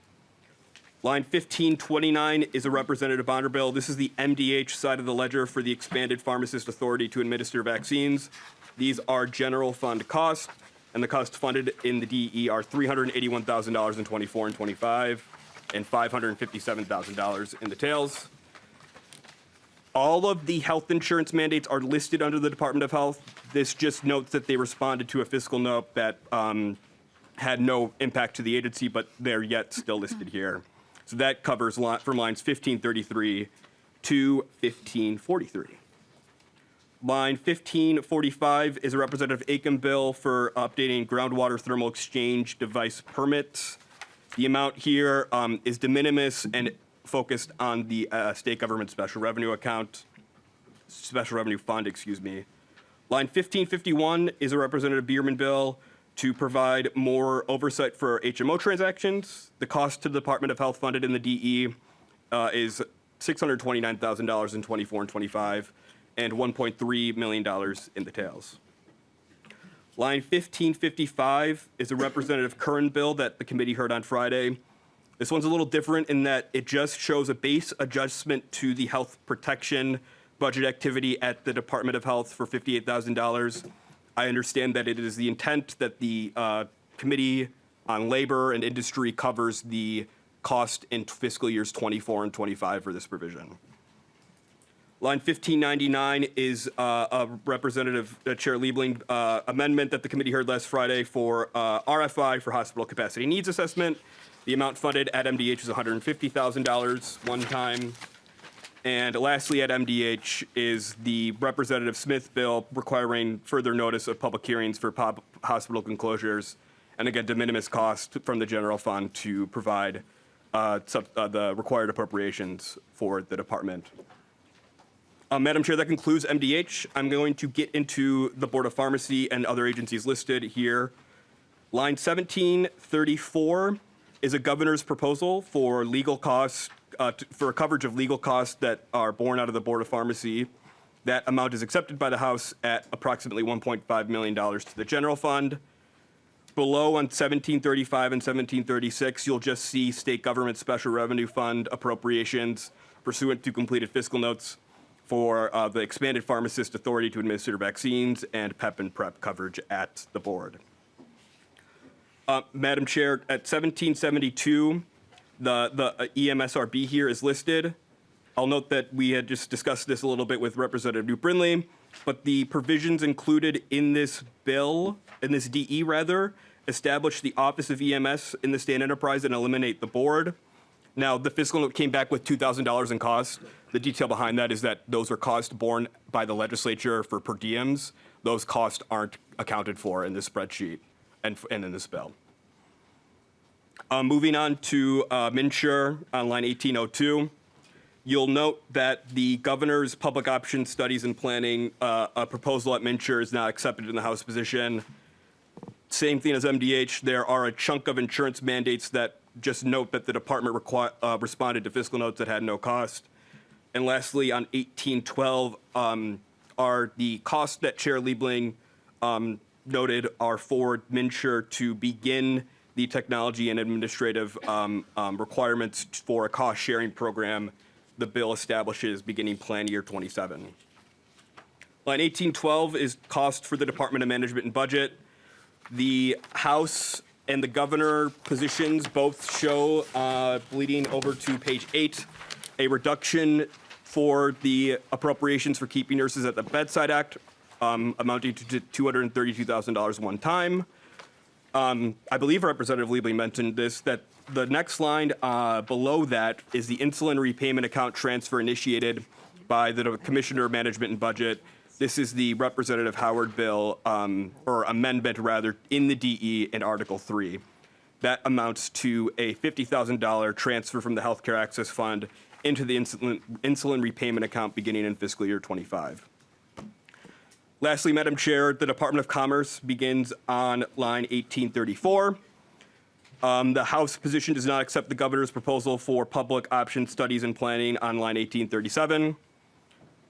Line 1529 is a Representative Bonner bill. This is the MDH side of the ledger for the expanded pharmacist authority to administer vaccines. These are general fund costs, and the costs funded in the DE are $381,000 in 24 and 25, and $557,000 in the tails. All of the health insurance mandates are listed under the Department of Health. This just notes that they responded to a fiscal note that had no impact to the agency, but they're yet still listed here. So that covers from lines 1533 to 1543. Line 1545 is a Representative Aiken bill for updating groundwater thermal exchange device permits. The amount here is de minimis and focused on the State Government Special Revenue Fund, excuse me. Line 1551 is a Representative Bierman bill to provide more oversight for HMO transactions. The cost to the Department of Health funded in the DE is $629,000 in 24 and 25, and $1.3 million in the tails. Line 1555 is a Representative Curran bill that the committee heard on Friday. This one's a little different in that it just shows a base adjustment to the health protection budget activity at the Department of Health for $58,000. I understand that it is the intent that the Committee on Labor and Industry covers the cost in fiscal years 24 and 25 for this provision. Line 1599 is a Representative Chair Liebling amendment that the committee heard last Friday for RFI for hospital capacity needs assessment. The amount funded at MDH is $150,000 one time. And lastly, at MDH is the Representative Smith bill requiring further notice of public hearings for hospital enclosures, and again, de minimis cost from the general fund to provide the required appropriations for the department. Madam Chair, that concludes MDH. I'm going to get into the Board of Pharmacy and other agencies listed here. Line 1734 is a governor's proposal for legal costs, for coverage of legal costs that are borne out of the Board of Pharmacy. That amount is accepted by the House at approximately $1.5 million to the general fund. Below on 1735 and 1736, you'll just see state government special revenue fund appropriations pursuant to completed fiscal notes for the expanded pharmacist authority to administer vaccines and PEP and PrEP coverage at the board. Madam Chair, at 1772, the EMSRB here is listed. I'll note that we had just discussed this a little bit with Representative Newt Brindley, but the provisions included in this bill, in this DE rather, establish the Office of EMS in the state enterprise and eliminate the board. Now, the fiscal note came back with $2,000 in cost. The detail behind that is that those are costs borne by the legislature for per diems. Those costs aren't accounted for in this spreadsheet and in this bill. Moving on to MNsure on line 1802. You'll note that the governor's public option studies and planning proposal at MNsure is not accepted in the House position. Same thing as MDH. There are a chunk of insurance mandates that just note that the department responded to fiscal notes that had no cost. And lastly, on 1812, are the costs that Chair Liebling noted are for MNsure to begin the technology and administrative requirements for a cost-sharing program the bill establishes beginning plan year 27. Line 1812 is cost for the Department of Management and Budget. The House and the governor positions both show, bleeding over to page 8, a reduction for the appropriations for keeping nurses at the Bedside Act, amounting to $232,000 one time. I believe Representative Liebling mentioned this, that the next line below that is the insulin repayment account transfer initiated by the Commissioner of Management and Budget. This is the Representative Howard bill, or amendment rather, in the DE in Article 3. That amounts to a $50,000 transfer from the Healthcare Access Fund into the insulin repayment account beginning in fiscal year 25. Lastly, Madam Chair, the Department of Commerce begins on line 1834. The House position does not accept the governor's proposal for public option studies and planning on line 1837.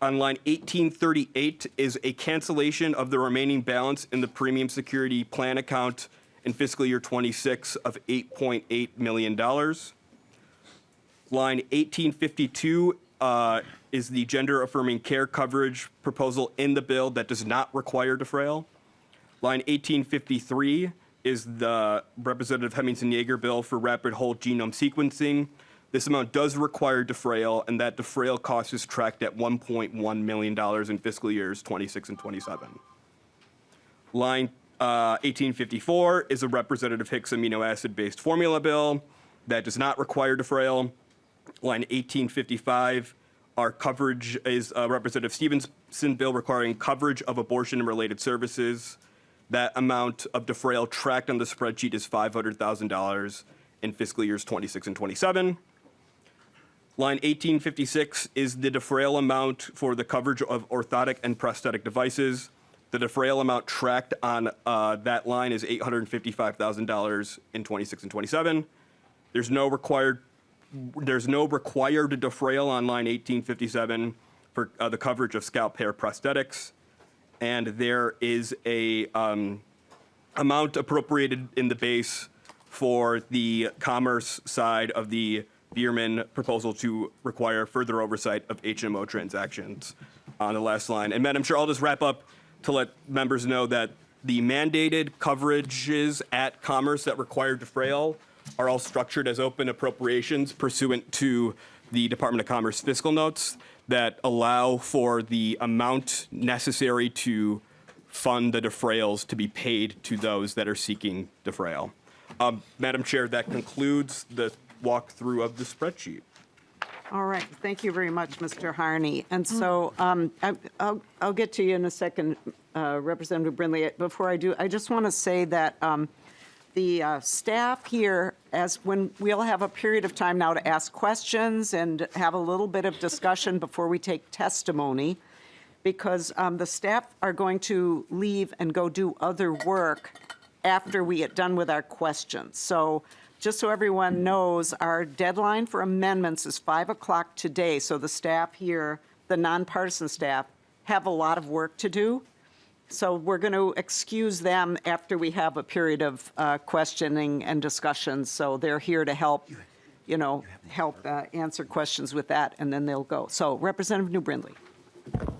On line 1838 is a cancellation of the remaining balance in the premium security plan account in fiscal year 26 of $8.8 million. Line 1852 is the gender affirming care coverage proposal in the bill that does not require defrayal. Line 1853 is the Representative Hemmingson-Yager bill for rapid whole genome sequencing. This amount does require defrayal, and that defrayal cost is tracked at $1.1 million in fiscal years 26 and 27. Line 1854 is a Representative Hicks amino acid-based formula bill that does not require defrayal. Line 1855, our coverage is Representative Stevenson bill requiring coverage of abortion and related services. That amount of defrayal tracked on the spreadsheet is $500,000 in fiscal years 26 and 27. Line 1856 is the defrayal amount for the coverage of orthotic and prosthetic devices. The defrayal amount tracked on that line is $855,000 in 26 and 27. There's no required defrayal on line 1857 for the coverage of scalp hair prosthetics. And there is a amount appropriated in the base for the commerce side of the Bierman proposal to require further oversight of HMO transactions on the last line. And Madam Chair, I'll just wrap up to let members know that the mandated coverages at commerce that require defrayal are all structured as open appropriations pursuant to the Department of Commerce fiscal notes that allow for the amount necessary to fund the defrayals to be paid to those that are seeking defrayal. Madam Chair, that concludes the walkthrough of the spreadsheet. All right, thank you very much, Mr. Harney. And so I'll get to you in a second, Representative Brindley. Before I do, I just want to say that the staff here, when we'll have a period of time now to ask questions and have a little bit of discussion before we take testimony, because the staff are going to leave and go do other work after we get done with our questions. So just so everyone knows, our deadline for amendments is 5 o'clock today. So the staff here, the nonpartisan staff, have a lot of work to do. So we're going to excuse them after we have a period of questioning and discussions. So they're here to help, answer questions with that, and then they'll go. So Representative New Brindley.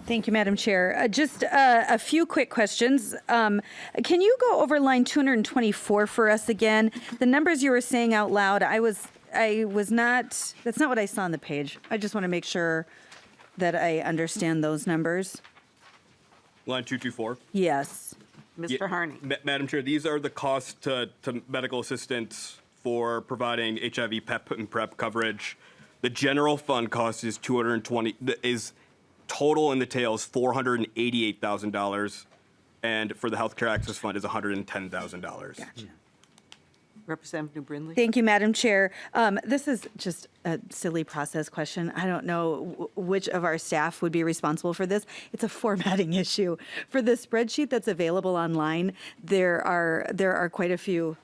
Thank you, Madam Chair. Just a few quick questions. Can you go over line 224 for us again? The numbers you were saying out loud, I was not, that's not what I saw on the page. I just want to make sure that I understand those numbers. Line 224. Yes. Mr. Harney. Madam Chair, these are the costs to medical assistants for providing HIV PEP and PrEP coverage. The general fund cost is total in the tail is $488,000, and for the Healthcare Access Fund is $110,000. Gotcha. Representative New Brindley. Thank you, Madam Chair. This is just a silly process question. I don't know which of our staff would be responsible for this. It's a formatting issue. For the spreadsheet that's available online, there are quite a few,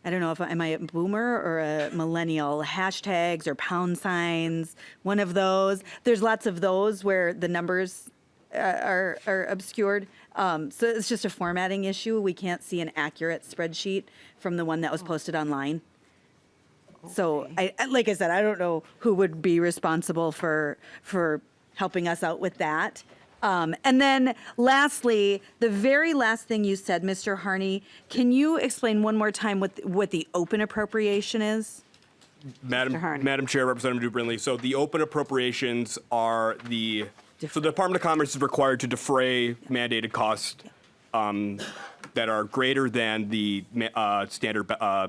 I don't know if am I a boomer or a millennial, hashtags or pound signs, one of those. There's lots of those where the numbers are obscured. So it's just a formatting issue. We can't see an accurate spreadsheet from the one that was posted online. So like I said, I don't know who would be responsible for helping us out with that. And then lastly, the very last thing you said, Mr. Harney, can you explain one more time what the open appropriation is? Madam Chair, Representative New Brindley, so the open appropriations are so the Department of Commerce is required to defray mandated costs that are greater than the standard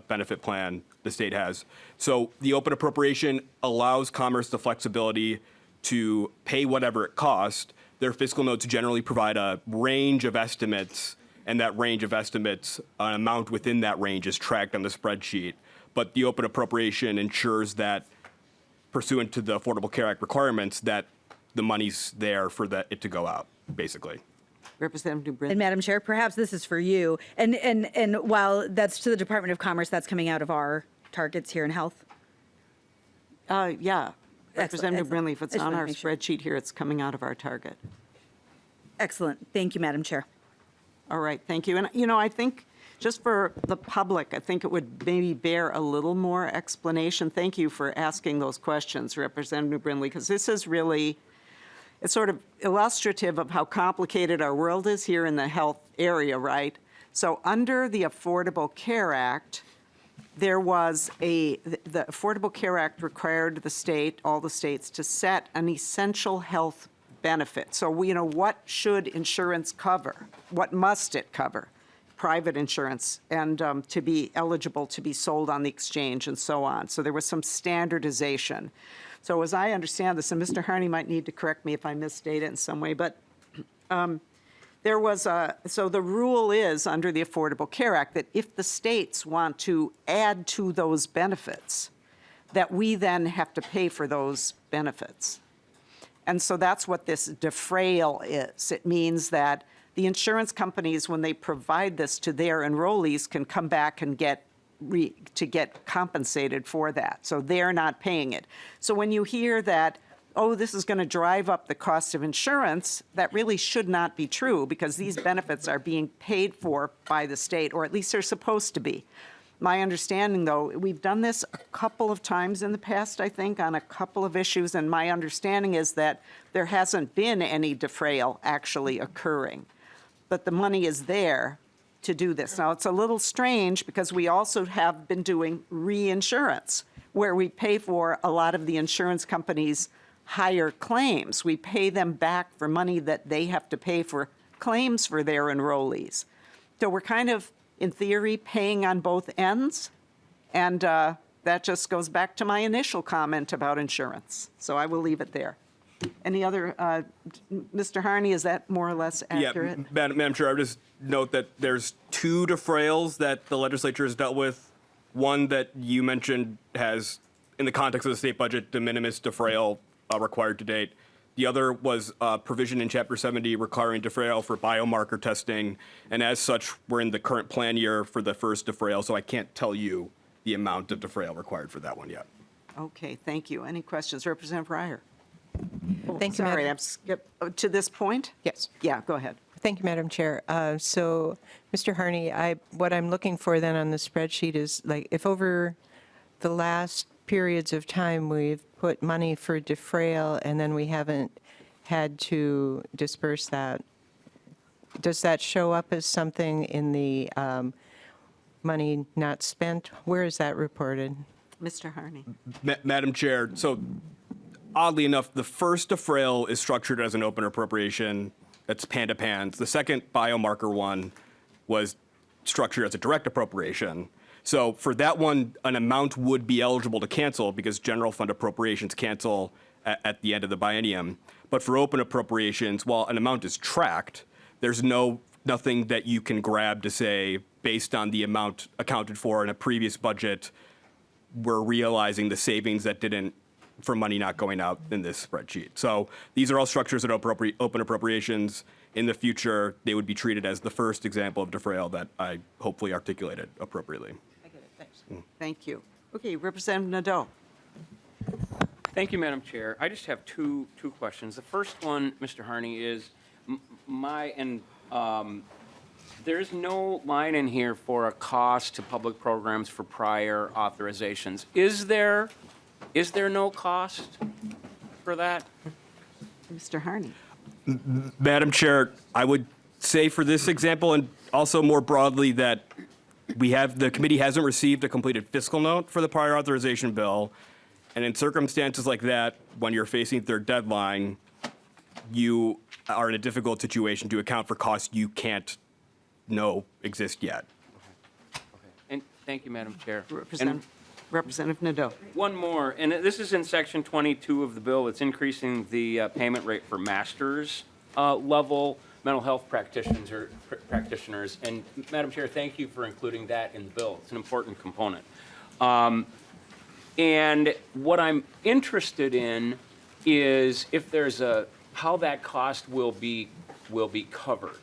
benefit plan the state has. So the open appropriation allows Commerce the flexibility to pay whatever it costs. Their fiscal notes generally provide a range of estimates, and that range of estimates, an amount within that range is tracked on the spreadsheet. But the open appropriation ensures that, pursuant to the Affordable Care Act requirements, that the money's there for it to go out, basically. Representative New Brindley. And Madam Chair, perhaps this is for you. And while that's to the Department of Commerce, that's coming out of our targets here in health. Yeah. Representative excellent. Brindley, if it's I just on wanna our make sure. spreadsheet here, it's coming out of our target. Excellent. Thank you, Madam Chair. All right, thank you. And, I think, just for the public, I think it would maybe bear a little more explanation. Thank you for asking those questions, Representative Brindley, because this is really, it's sort of illustrative of how complicated our world is here in the health area, right? So under the Affordable Care Act, there was the Affordable Care Act required all the states to set an essential health benefit. So, what should insurance cover? What must it cover? Private insurance, and to be eligible to be sold on the exchange and so on. So there was some standardization. So as I understand this, and Mr. Harney might need to correct me if I misstate it in some way, but there was so the rule is under the Affordable Care Act that if the states want to add to those benefits, that we then have to pay for those benefits. And so that's what this defrayal is. It means that the insurance companies, when they provide this to their enrollees, can come back and get compensated for that. So they're not paying it. So when you hear that, oh, this is going to drive up the cost of insurance, that really should not be true because these benefits are being paid for by the state, or at least they're supposed to be. My understanding, though, we've done this a couple of times in the past, I think, on a couple of issues, and my understanding is that there hasn't been any defrayal actually occurring. But the money is there to do this. Now, it's a little strange because we also have been doing reinsurance, where we pay for a lot of the insurance companies' higher claims. We pay them back for money that they have to pay for claims for their enrollees. So we're kind of, in theory, paying on both ends, and that just goes back to my initial comment about insurance. So I will leave it there. Any other, Mr. Harney, is that more or less accurate? Yeah, Madam Chair, I would just note that there's 2 defrayals that the legislature has dealt with. One that you mentioned has, in the context of the state budget, de minimis defrayal required to date. The other was a provision in Chapter 70 requiring defrayal for biomarker testing, and as such, we're in the current plan year for the first defrayal, so I can't tell you the amount of defrayal required for that one yet. Okay, thank you. Any questions? Representative Breyer? Thank you, Sorry, Madam. I'm skipped to this point? Yes. Yeah, go ahead. Thank you, Madam Chair. So, Mr. Harney, what I'm looking for then on the spreadsheet is, like, if over the last periods of time we've put money for defrayal and then we haven't had to disperse that, does that show up as something in the money not spent? Where is that reported? Mr. Harney? Madam Chair, so oddly enough, the first defrayal is structured as an open appropriation. That's Panda Pans. The second biomarker one was structured as a direct appropriation. So for that one, an amount would be eligible to cancel because general fund appropriations cancel at the end of the biennium. But for open appropriations, while an amount is tracked, there's nothing that you can grab to say, based on the amount accounted for in a previous budget, we're realizing the savings that didn't, for money not going out in this spreadsheet. So these are all structures that open appropriations. In the future, they would be treated as the first example of defrayal that I hopefully articulated appropriately. I get it, thanks. Thank you. Okay, Representative Nadeau. Thank you, Madam Chair. I just have two questions. The first one, Mr. Harney, is there's no line in here for a cost to public programs for prior authorizations. Is there no cost for that? Mr. Harney? Madam Chair, I would say for this example and also more broadly that the committee hasn't received a completed fiscal note for the prior authorization bill. And in circumstances like that, when you're facing their deadline, you are in a difficult situation to account for costs you can't know exist yet. Okay. And thank you, Madam Chair. Representative Nadeau. One more, and this is in section 22 of the bill. It's increasing the payment rate for master's level mental health practitioners. And Madam Chair, thank you for including that in the bill. It's an important component. And what I'm interested in is if there's how that cost will be covered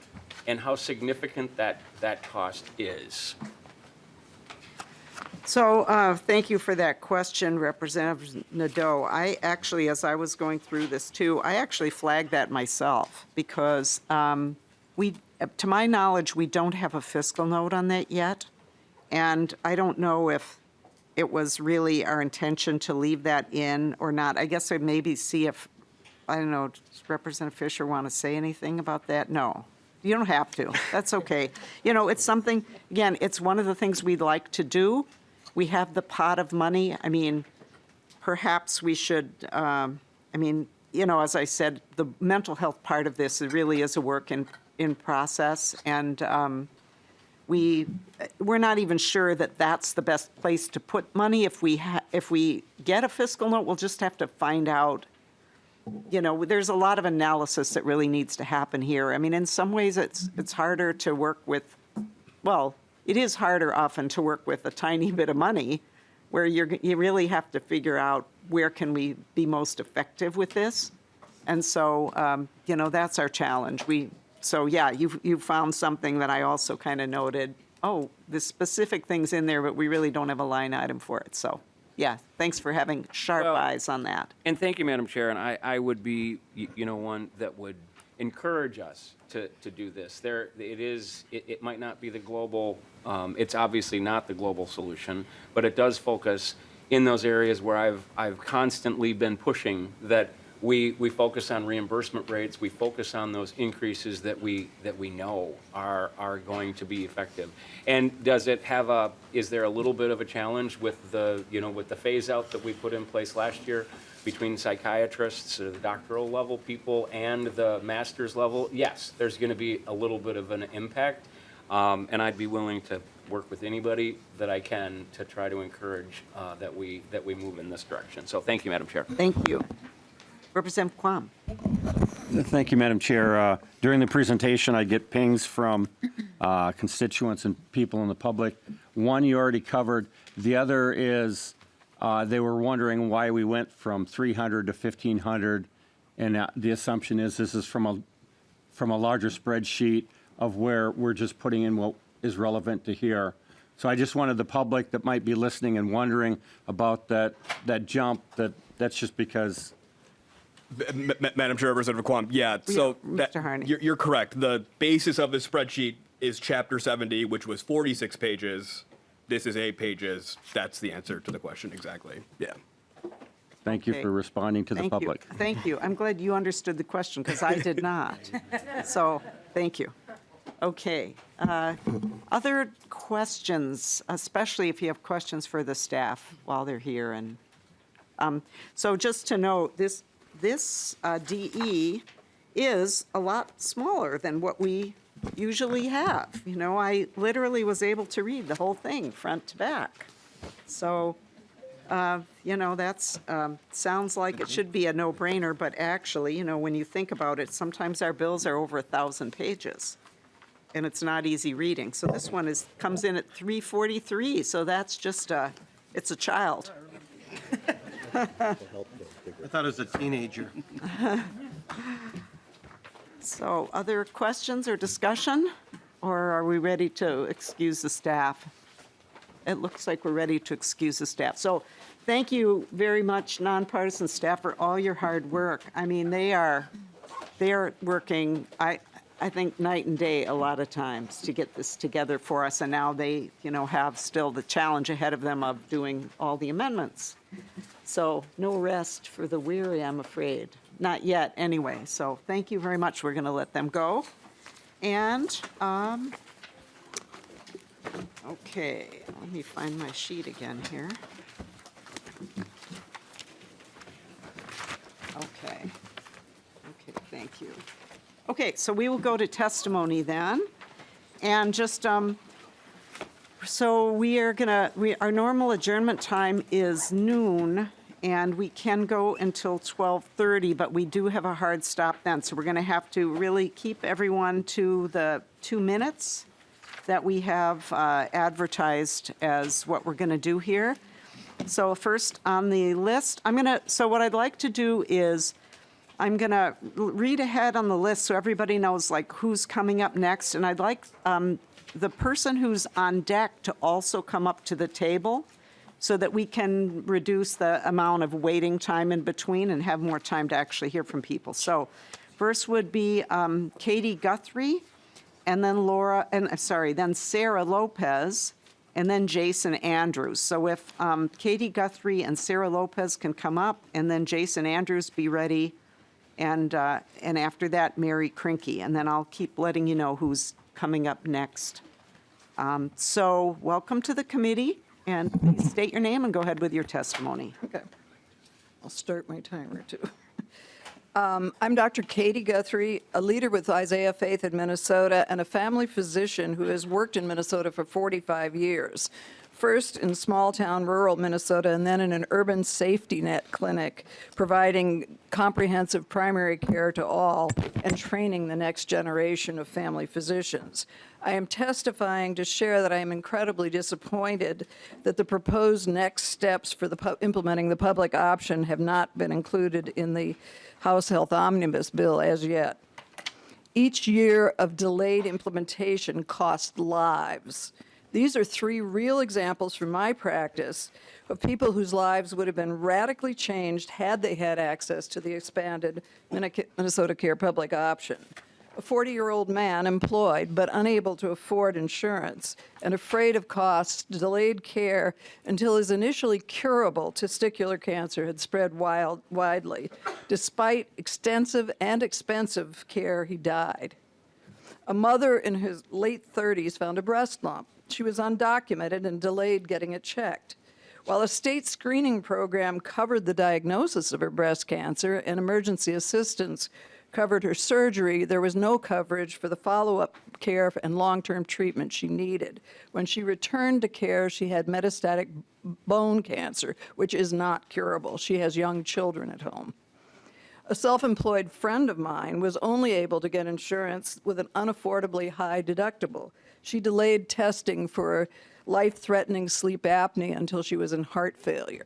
and how significant that cost is. So thank you for that question, Representative Nadeau. I actually, as I was going through this too, I actually flagged that myself because to my knowledge, we don't have a fiscal note on that yet. And I don't know if it was really our intention to leave that in or not. I guess I'd maybe see if, I don't know, does Representative Fisher want to say anything about that? No. You don't have to. That's okay. You know, it's something, again, it's one of the things we'd like to do. We have the pot of money. I mean, perhaps we should, as I said, the mental health part of this really is a work in process. And we're not even sure that that's the best place to put money. If we get a fiscal note, we'll just have to find out. You know, there's a lot of analysis that really needs to happen here. I mean, in some ways, it's harder to work with, well, it is harder often to work with a tiny bit of money where you really have to figure out where can we be most effective with this. And so, that's our challenge. So yeah, you found something that I also kind of noted, oh, the specific thing's in there, but we really don't have a line item for it. So yeah, thanks for having sharp Well- eyes on that. And thank you, Madam Chair, and I would be, one that would encourage us to do this. It might not be the global, it's obviously not the global solution, but it does focus in those areas where I've constantly been pushing that we focus on reimbursement rates, we focus on those increases that we know are going to be effective. And is there a little bit of a challenge with with the phase out that we put in place last year between psychiatrists, the doctoral level people, and the master's level? Yes, there's going to be a little bit of an impact, and I'd be willing to work with anybody that I can to try to encourage that we move in this direction. So thank you, Madam Chair. Thank you. Representative Quam. Thank you, Madam Chair. During the presentation, I get pings from constituents and people in the public. One you already covered. The other is they were wondering why we went from 300 to 1,500, and the assumption is this is from a larger spreadsheet of where we're just putting in what is relevant to here. So I just wanted the public that might be listening and wondering about that jump, that's just because. Madam Chair, Representative Quam, yeah, so Mr. Harney. you're correct. The basis of this spreadsheet is Chapter 70, which was 46 pages. This is 8 pages. That's the answer to the question, exactly. Yeah. Thank you Okay. for responding to the Thank you. public. Thank you. I'm glad you understood the question because I did not. So, thank you. Okay. Other questions, especially if you have questions for the staff while they're here. And so just to note, this DE is a lot smaller than what we usually have. I literally was able to read the whole thing front to back. So, that's, sounds like it should be a no-brainer, but actually, when you think about it, sometimes our bills are over 1,000 pages, and it's not easy reading. So this one comes in at 343, so that's just it's a child. I thought it was a teenager. So other questions or discussion, or are we ready to excuse the staff? It looks like we're ready to excuse the staff. So thank you very much, nonpartisan staff, for all your hard work. I mean, they are working, I think, night and day a lot of times to get this together for us, and now they, have still the challenge ahead of them of doing all the amendments. So no rest for the weary, I'm afraid. Not yet, anyway. So thank you very much. We're going to let them go. And, okay, let me find my sheet again here. Okay. Okay, thank you. Okay, so we will go to testimony then. And just, so our normal adjournment time is noon, and we can go until 12:30, but we do have a hard stop then. So we're going to have to really keep everyone to the 2 minutes that we have advertised as what we're going to do here. So first on the list, so what I'd like to do is I'm going to read ahead on the list so everybody knows like who's coming up next. And I'd like the person who's on deck to also come up to the table so that we can reduce the amount of waiting time in between and have more time to actually hear from people. So first would be Katie Guthrie, and then then Sarah Lopez, and then Jason Andrews. So if Katie Guthrie and Sarah Lopez can come up, and then Jason Andrews be ready, and after that, Mary Krinke, and then I'll keep letting you know who's coming up next. So welcome to the committee, and please state your name and go ahead with your testimony. Okay. I'll start my timer, too. I'm Dr. Katie Guthrie, a leader with Isaiah Faith in Minnesota and a family physician who has worked in Minnesota for 45 years. First in small-town rural Minnesota and then in an urban safety net clinic, providing comprehensive primary care to all and training the next generation of family physicians. I am testifying to share that I am incredibly disappointed that the proposed next steps for implementing the public option have not been included in the House Health Omnibus Bill as yet. Each year of delayed implementation costs lives. These are 3 real examples from my practice of people whose lives would have been radically changed had they had access to the expanded Minnesota Care Public option. A 40-year-old man employed but unable to afford insurance and afraid of costs delayed care until his initially curable testicular cancer had spread widely. Despite extensive and expensive care, he died. A mother in his late 30s found a breast lump. She was undocumented and delayed getting it checked. While a state screening program covered the diagnosis of her breast cancer and emergency assistance covered her surgery, there was no coverage for the follow-up care and long-term treatment she needed. When she returned to care, she had metastatic bone cancer, which is not curable. She has young children at home. A self-employed friend of mine was only able to get insurance with an unaffordably high deductible. She delayed testing for life-threatening sleep apnea until she was in heart failure.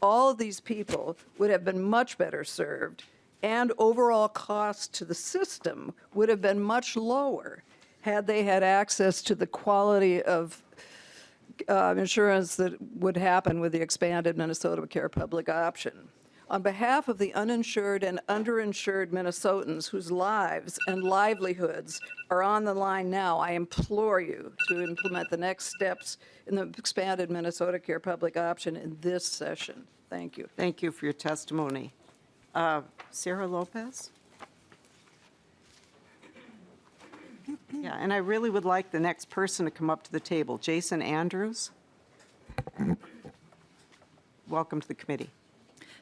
All of these people would have been much better served, and overall cost to the system would have been much lower had they had access to the quality of insurance that would happen with the expanded Minnesota Care Public option. On behalf of the uninsured and underinsured Minnesotans whose lives and livelihoods are on the line now, I implore you to implement the next steps in the expanded Minnesota Care Public option in this session. Thank you. Thank you for your testimony. Sarah Lopez? Yeah, and I really would like the next person to come up to the table. Jason Andrews? Welcome to the committee.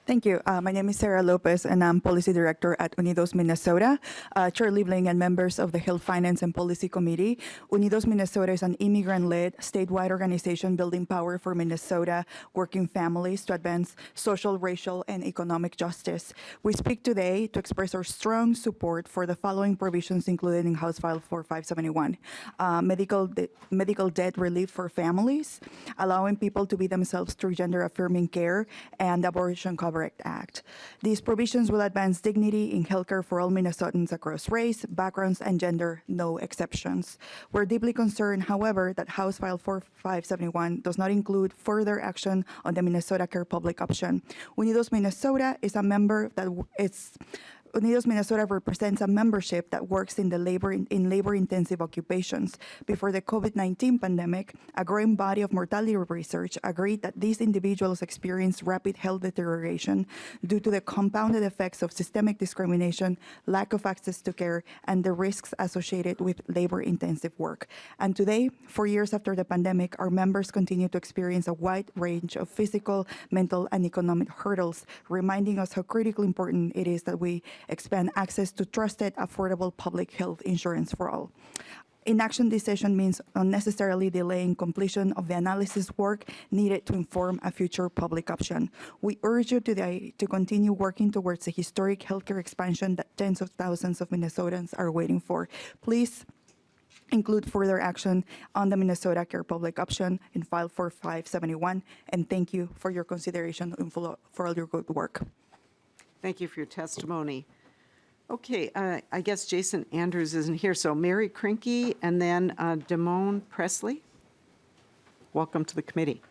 Thank you. My name is Sarah Lopez, and I'm Policy Director at Unidos Minnesota. Chair Liebling and members of the Health Finance and Policy Committee, Unidos Minnesota is an immigrant-led, statewide organization building power for Minnesota working families to advance social, racial, and economic justice. We speak today to express our strong support for the following provisions included in House File 4571. Medical debt relief for families, allowing people to be themselves through gender-affirming care, and abortion coverage Act. These provisions will advance dignity in healthcare for all Minnesotans across race, backgrounds, and gender, no exceptions. We're deeply concerned, however, that House File 4571 does not include further action on the Minnesota Care Public option. Unidos Minnesota is a member that Unidos Minnesota represents a membership that works in labor-intensive occupations. Before the COVID-19 pandemic, a growing body of mortality research agreed that these individuals experience rapid health deterioration due to the compounded effects of systemic discrimination, lack of access to care, and the risks associated with labor-intensive work. And today, 4 years after the pandemic, our members continue to experience a wide range of physical, mental, and economic hurdles, reminding us how critically important it is that we expand access to trusted, affordable public health insurance for all. Inaction this session means unnecessarily delaying completion of the analysis work needed to inform a future public option. We urge you today to continue working towards the historic healthcare expansion that tens of thousands of Minnesotans are waiting for. Please include further action on the Minnesota Care Public option in File 4571, and thank you for your consideration and for all your good work. Thank you for your testimony. Okay, I guess Jason Andrews isn't here, so Mary Krinke and then Damone Presley. Welcome to the committee.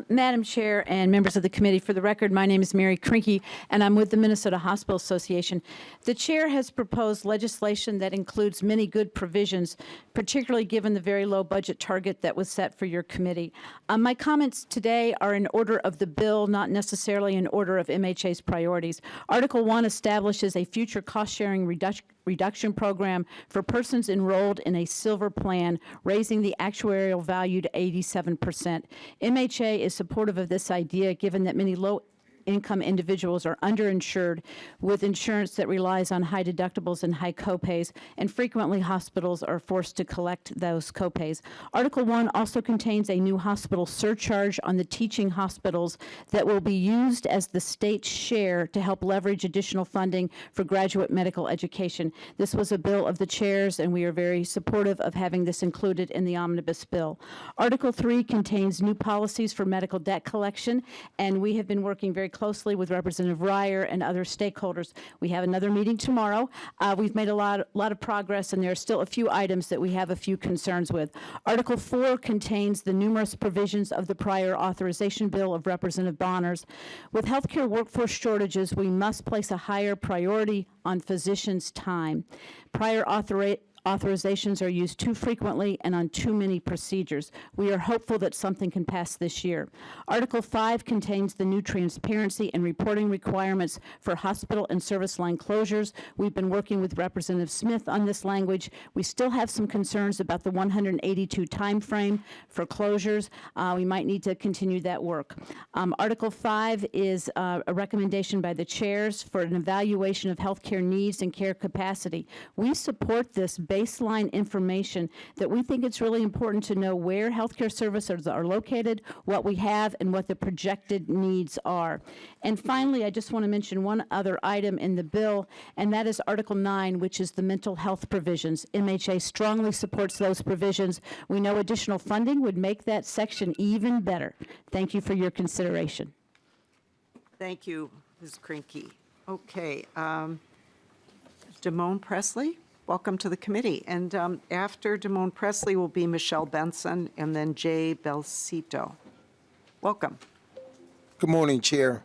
Madam Chair and members of the committee, for the record, my name is Mary Krinke, and I'm with the Minnesota Hospital Association. The chair has proposed legislation that includes many good provisions, particularly given the very low budget target that was set for your committee. My comments today are in order of the bill, not necessarily in order of MHA's priorities. Article 1 establishes a future cost-sharing reduction program for persons enrolled in a silver plan, raising the actuarial value to 87%. MHA is supportive of this idea, given that many low-income individuals are underinsured with insurance that relies on high deductibles and high copays, and frequently hospitals are forced to collect those copays. Article 1 also contains a new hospital surcharge on the teaching hospitals that will be used as the state's share to help leverage additional funding for graduate medical education. This was a bill of the chairs, and we are very supportive of having this included in the omnibus bill. Article 3 contains new policies for medical debt collection, and we have been working very closely with Representative Ryer and other stakeholders. We have another meeting tomorrow. We've made a lot of progress, and there are still a few items that we have a few concerns with. Article 4 contains the numerous provisions of the prior authorization bill of Representative Bonner's. With healthcare workforce shortages, we must place a higher priority on physicians' time. Prior authorizations are used too frequently and on too many procedures. We are hopeful that something can pass this year. Article 5 contains the new transparency and reporting requirements for hospital and service line closures. We've been working with Representative Smith on this language. We still have some concerns about the 182 timeframe for closures. We might need to continue that work. Article 5 is a recommendation by the chairs for an evaluation of healthcare needs and care capacity. We support this baseline information that we think it's really important to know where healthcare services are located, what we have, and what the projected needs are. And finally, I just want to mention one other item in the bill, and that is Article 9, which is the mental health provisions. MHA strongly supports those provisions. We know additional funding would make that section even better. Thank you for your consideration. Thank you, Ms. Krinky. Okay, Damone Presley, welcome to the committee. And after Damone Presley will be Michelle Benson and then Jay Belsito. Welcome. Good morning, Chair,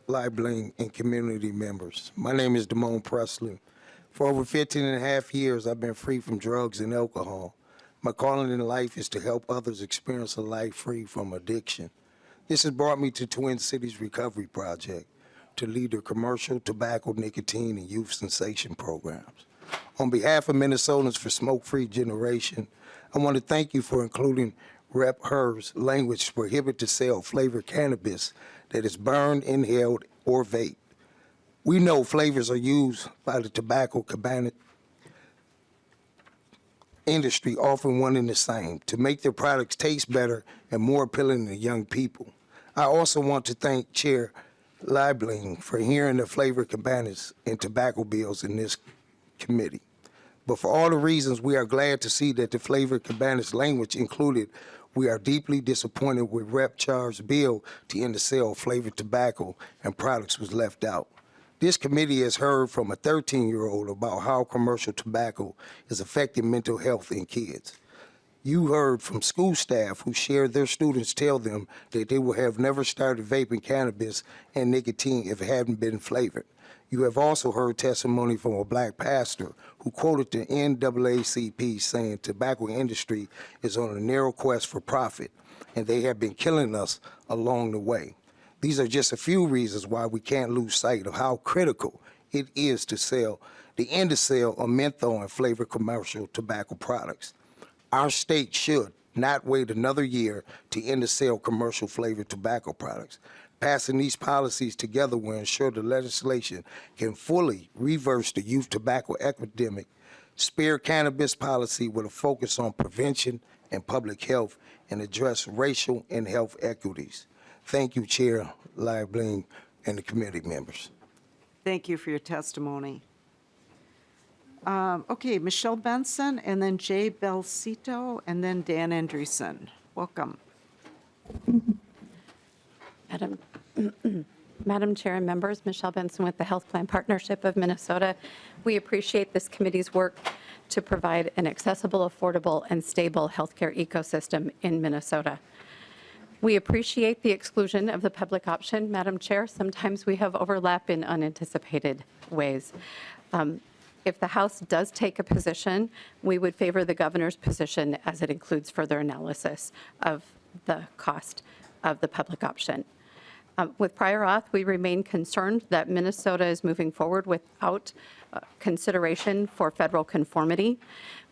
Liebling, and community members. My name is Damone Presley. For over 15 and a half years, I've been free from drugs and alcohol. My calling in life is to help others experience a life free from addiction. This has brought me to Twin Cities Recovery Project to lead their commercial, tobacco, nicotine, and youth sensation programs. On behalf of Minnesotans for Smoke-Free Generation, I want to thank you for including Rep. Her's language to prohibit the sale of flavored cannabis that is burned, inhaled, or vaped. We know flavors are used by the tobacco cabinet industry, often one and the same, to make their products taste better and more appealing to young people. I also want to thank Chair Liebling for hearing the flavor cabinets and tobacco bills in this committee. But for all the reasons, we are glad to see that the flavor cabinets language included. We are deeply disappointed with Rep. Char's bill to end the sale of flavored tobacco and products was left out. This committee has heard from a 13-year-old about how commercial tobacco is affecting mental health in kids. You heard from school staff who shared their students tell them that they would have never started vaping cannabis and nicotine if it hadn't been flavored. You have also heard testimony from a black pastor who quoted the NAACP saying tobacco industry is on a narrow quest for profit, and they have been killing us along the way. These are just a few reasons why we can't lose sight of how critical it is to end the sale of menthol and flavored commercial tobacco products. Our state should not wait another year to end the sale of commercial flavored tobacco products. Passing these policies together will ensure the legislation can fully reverse the youth tobacco epidemic, spare cannabis policy with a focus on prevention and public health, and address racial and health equities. Thank you, Chair Liebling and the committee members. Thank you for your testimony. Okay, Michelle Benson, and then Jay Belsito, and then Dan Andreessen. Welcome. Madam Chair and members, Michelle Benson with the Health Plan Partnership of Minnesota. We appreciate this committee's work to provide an accessible, affordable, and stable healthcare ecosystem in Minnesota. We appreciate the exclusion of the public option, Madam Chair. Sometimes we have overlap in unanticipated ways. If the House does take a position, we would favor the governor's position as it includes further analysis of the cost of the public option. With prior auth, we remain concerned that Minnesota is moving forward without consideration for federal conformity.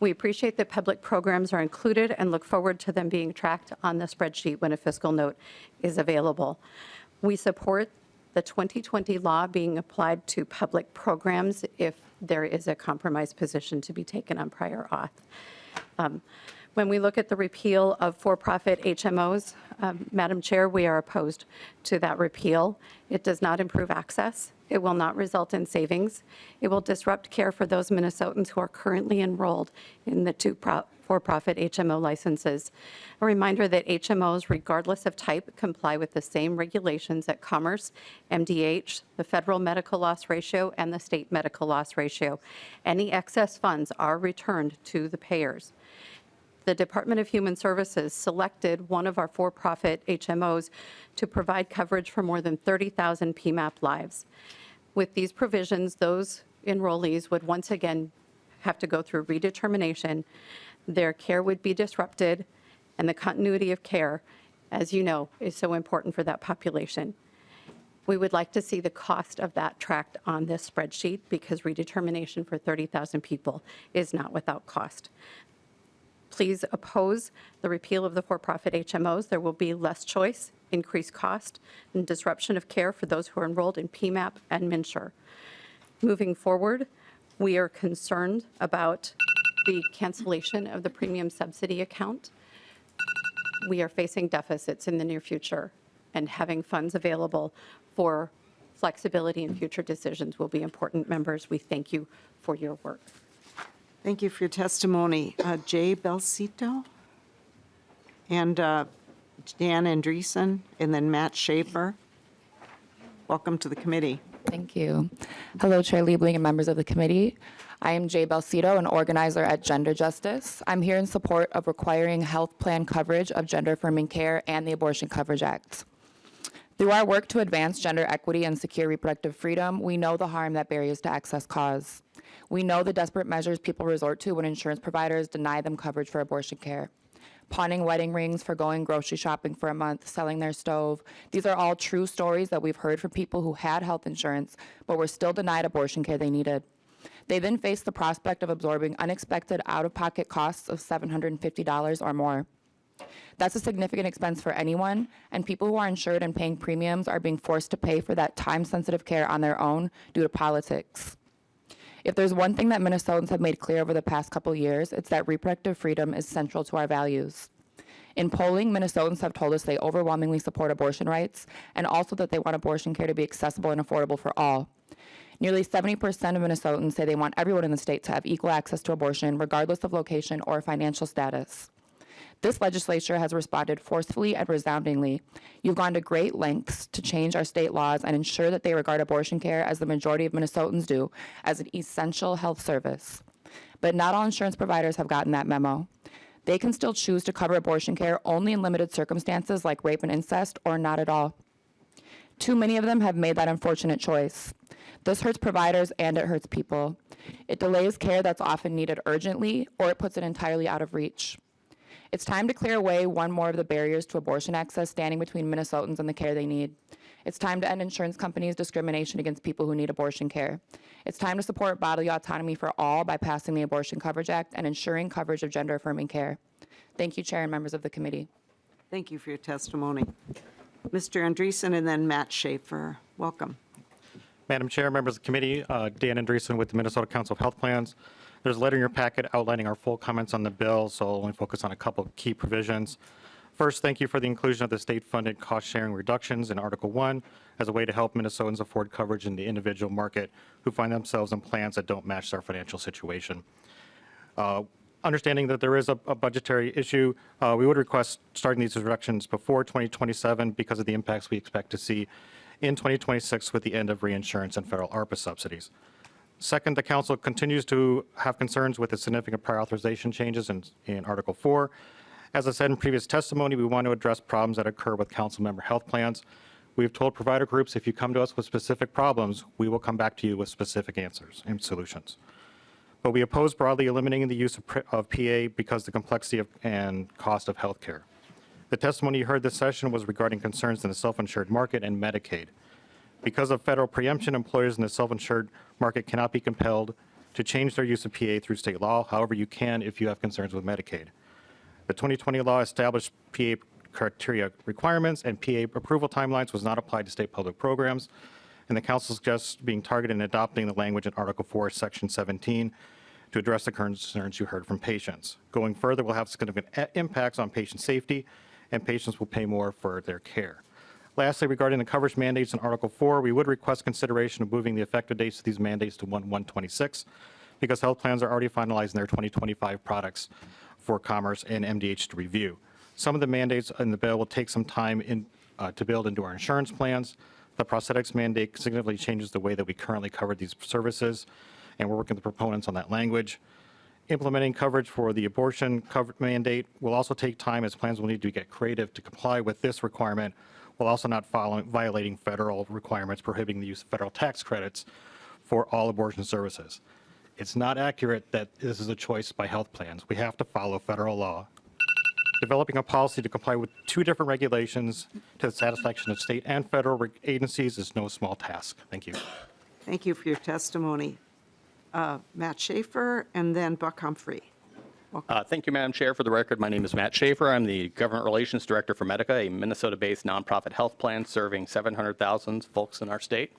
We appreciate that public programs are included and look forward to them being tracked on the spreadsheet when a fiscal note is available. We support the 2020 law being applied to public programs if there is a compromise position to be taken on prior auth. When we look at the repeal of for-profit HMOs, Madam Chair, we are opposed to that repeal. It does not improve access. It will not result in savings. It will disrupt care for those Minnesotans who are currently enrolled in the two for-profit HMO licenses. A reminder that HMOs, regardless of type, comply with the same regulations at Commerce, MDH, the federal medical loss ratio, and the state medical loss ratio. Any excess funds are returned to the payers. The Department of Human Services selected one of our for-profit HMOs to provide coverage for more than 30,000 PMAP lives. With these provisions, those enrollees would once again have to go through redetermination. Their care would be disrupted, and the continuity of care, as you know, is so important for that population. We would like to see the cost of that tracked on this spreadsheet because redetermination for 30,000 people is not without cost. Please oppose the repeal of the for-profit HMOs. There will be less choice, increased cost, and disruption of care for those who are enrolled in PMAP and MNsure. Moving forward, we are concerned about the cancellation of the premium subsidy account. We are facing deficits in the near future, and having funds available for flexibility in future decisions will be important. Members, we thank you for your work. Thank you for your testimony. Jay Belsito and Dan Andreessen, and then Matt Schaefer. Welcome to the committee. Thank you. Hello, Chair Liebling and members of the committee. I am Jay Belsito, an organizer at Gender Justice. I'm here in support of requiring health plan coverage of gender-affirming care and the Abortion Coverage Act. Through our work to advance gender equity and secure reproductive freedom, we know the harm that barriers to access cause. We know the desperate measures people resort to when insurance providers deny them coverage for abortion care. Pawning wedding rings, forgoing grocery shopping for a month, selling their stove. These are all true stories that we've heard from people who had health insurance but were still denied abortion care they needed. They then faced the prospect of absorbing unexpected out-of-pocket costs of $750 or more. That's a significant expense for anyone, and people who are insured and paying premiums are being forced to pay for that time-sensitive care on their own due to politics. If there's one thing that Minnesotans have made clear over the past couple years, it's that reproductive freedom is central to our values. In polling, Minnesotans have told us they overwhelmingly support abortion rights, and also that they want abortion care to be accessible and affordable for all. Nearly 70% of Minnesotans say they want everyone in the state to have equal access to abortion, regardless of location or financial status. This legislature has responded forcefully and resoundingly. You've gone to great lengths to change our state laws and ensure that they regard abortion care, as the majority of Minnesotans do, as an essential health service. But not all insurance providers have gotten that memo. They can still choose to cover abortion care only in limited circumstances like rape and incest, or not at all. Too many of them have made that unfortunate choice. This hurts providers and it hurts people. It delays care that's often needed urgently, or it puts it entirely out of reach. It's time to clear away one more of the barriers to abortion access standing between Minnesotans and the care they need. It's time to end insurance companies' discrimination against people who need abortion care. It's time to support bodily autonomy for all by passing the Abortion Coverage Act and ensuring coverage of gender-affirming care. Thank you, Chair and members of the committee. Thank you for your testimony. Mr. Andreessen and then Matt Schaefer. Welcome. Madam Chair, members of the committee, Dan Andreessen with the Minnesota Council of Health Plans. There's a letter in your packet outlining our full comments on the bill, so I'll only focus on a couple of key provisions. First, thank you for the inclusion of the state-funded cost-sharing reductions in Article 1 as a way to help Minnesotans afford coverage in the individual market who find themselves in plans that don't match their financial situation. Understanding that there is a budgetary issue, we would request starting these reductions before 2027 because of the impacts we expect to see in 2026 with the end of reinsurance and federal ARPA subsidies. Second, the council continues to have concerns with the significant prior authorization changes in Article 4. As I said in previous testimony, we want to address problems that occur with council member health plans. We've told provider groups, if you come to us with specific problems, we will come back to you with specific answers and solutions. But we oppose broadly eliminating the use of PA because of the complexity and cost of health care. The testimony you heard this session was regarding concerns in the self-insured market and Medicaid. Because of federal preemption, employers in the self-insured market cannot be compelled to change their use of PA through state law. However, you can if you have concerns with Medicaid. The 2020 law established PA criteria requirements, and PA approval timelines was not applied to state public programs. And the council suggests being targeted in adopting the language in Article 4, Section 17 to address the concerns you heard from patients. Going further will have significant impacts on patient safety, and patients will pay more for their care. Lastly, regarding the coverage mandates in Article 4, we would request consideration of moving the effective dates of these mandates to 1/1/26 because health plans are already finalizing their 2025 products for Commerce and MDH to review. Some of the mandates in the bill will take some time to build into our insurance plans. The prosthetics mandate significantly changes the way that we currently cover these services, and we're working with the proponents on that language. Implementing coverage for the abortion mandate will also take time, as plans will need to get creative to comply with this requirement, while also not violating federal requirements prohibiting the use of federal tax credits for all abortion services. It's not accurate that this is a choice by health plans. We have to follow federal law. Developing a policy to comply with 2 different regulations to the satisfaction of state and federal agencies is no small task. Thank you. Thank you for your testimony. Matt Schaefer and then Buck Humphrey. Thank you, Madam Chair. For the record, my name is Matt Schaefer. I'm the Government Relations Director for Medica, a Minnesota-based nonprofit health plan serving 700,000 folks in our state.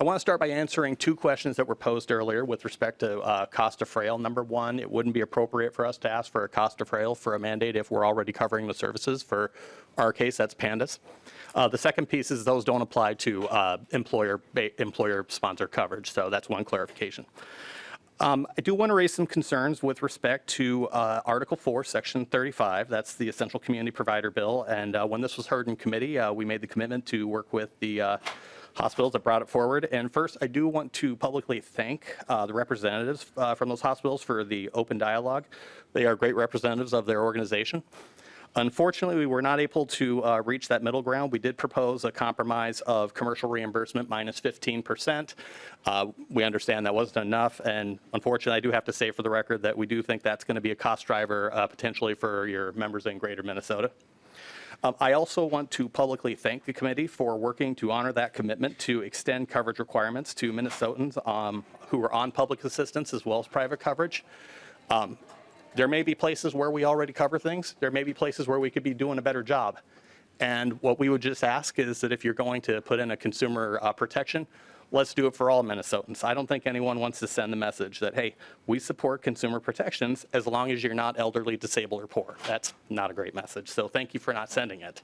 I want to start by answering 2 questions that were posed earlier with respect to cost of frail. Number 1, it wouldn't be appropriate for us to ask for a cost of frail for a mandate if we're already covering the services. For our case, that's PANDAS. The second piece is those don't apply to employer-sponsored coverage, so that's one clarification. I do want to raise some concerns with respect to Article 4, Section 35. That's the Essential Community Provider Bill. And when this was heard in committee, we made the commitment to work with the hospitals that brought it forward. And first, I do want to publicly thank the representatives from those hospitals for the open dialogue. They are great representatives of their organization. Unfortunately, we were not able to reach that middle ground. We did propose a compromise of commercial reimbursement minus 15%. We understand that wasn't enough, and unfortunately, I do have to say for the record that we do think that's going to be a cost driver potentially for your members in greater Minnesota. I also want to publicly thank the committee for working to honor that commitment to extend coverage requirements to Minnesotans who are on public assistance as well as private coverage. There may be places where we already cover things. There may be places where we could be doing a better job. And what we would just ask is that if you're going to put in a consumer protection, let's do it for all Minnesotans. I don't think anyone wants to send the message that, hey, we support consumer protections as long as you're not elderly, disabled, or poor. That's not a great message. So thank you for not sending it.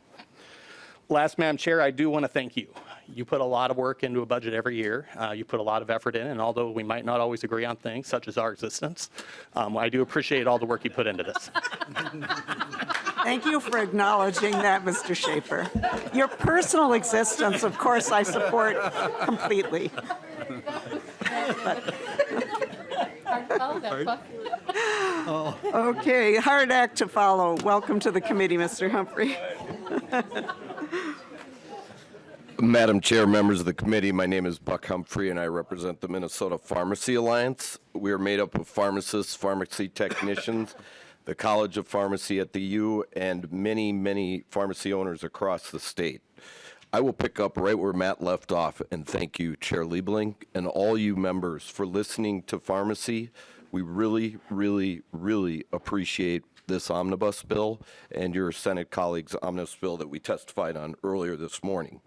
Last, Madam Chair, I do want to thank you. You put a lot of work into a budget every year. You put a lot of effort in, and although we might not always agree on things, such as our existence, I do appreciate all the work you put into this. Thank you for acknowledging that, Mr. Schaefer. Your personal existence, of course, I support completely. Okay, hard act to follow. Welcome to the committee, Mr. Humphrey. Madam Chair, members of the committee, my name is Buck Humphrey, and I represent the Minnesota Pharmacy Alliance. We are made up of pharmacists, pharmacy technicians, the College of Pharmacy at the U, and many, many pharmacy owners across the state. I will pick up right where Matt left off, and thank you, Chair Liebling, and all you members for listening to pharmacy. We really, really, really appreciate this omnibus bill and your Senate colleagues' omnibus bill that we testified on earlier this morning.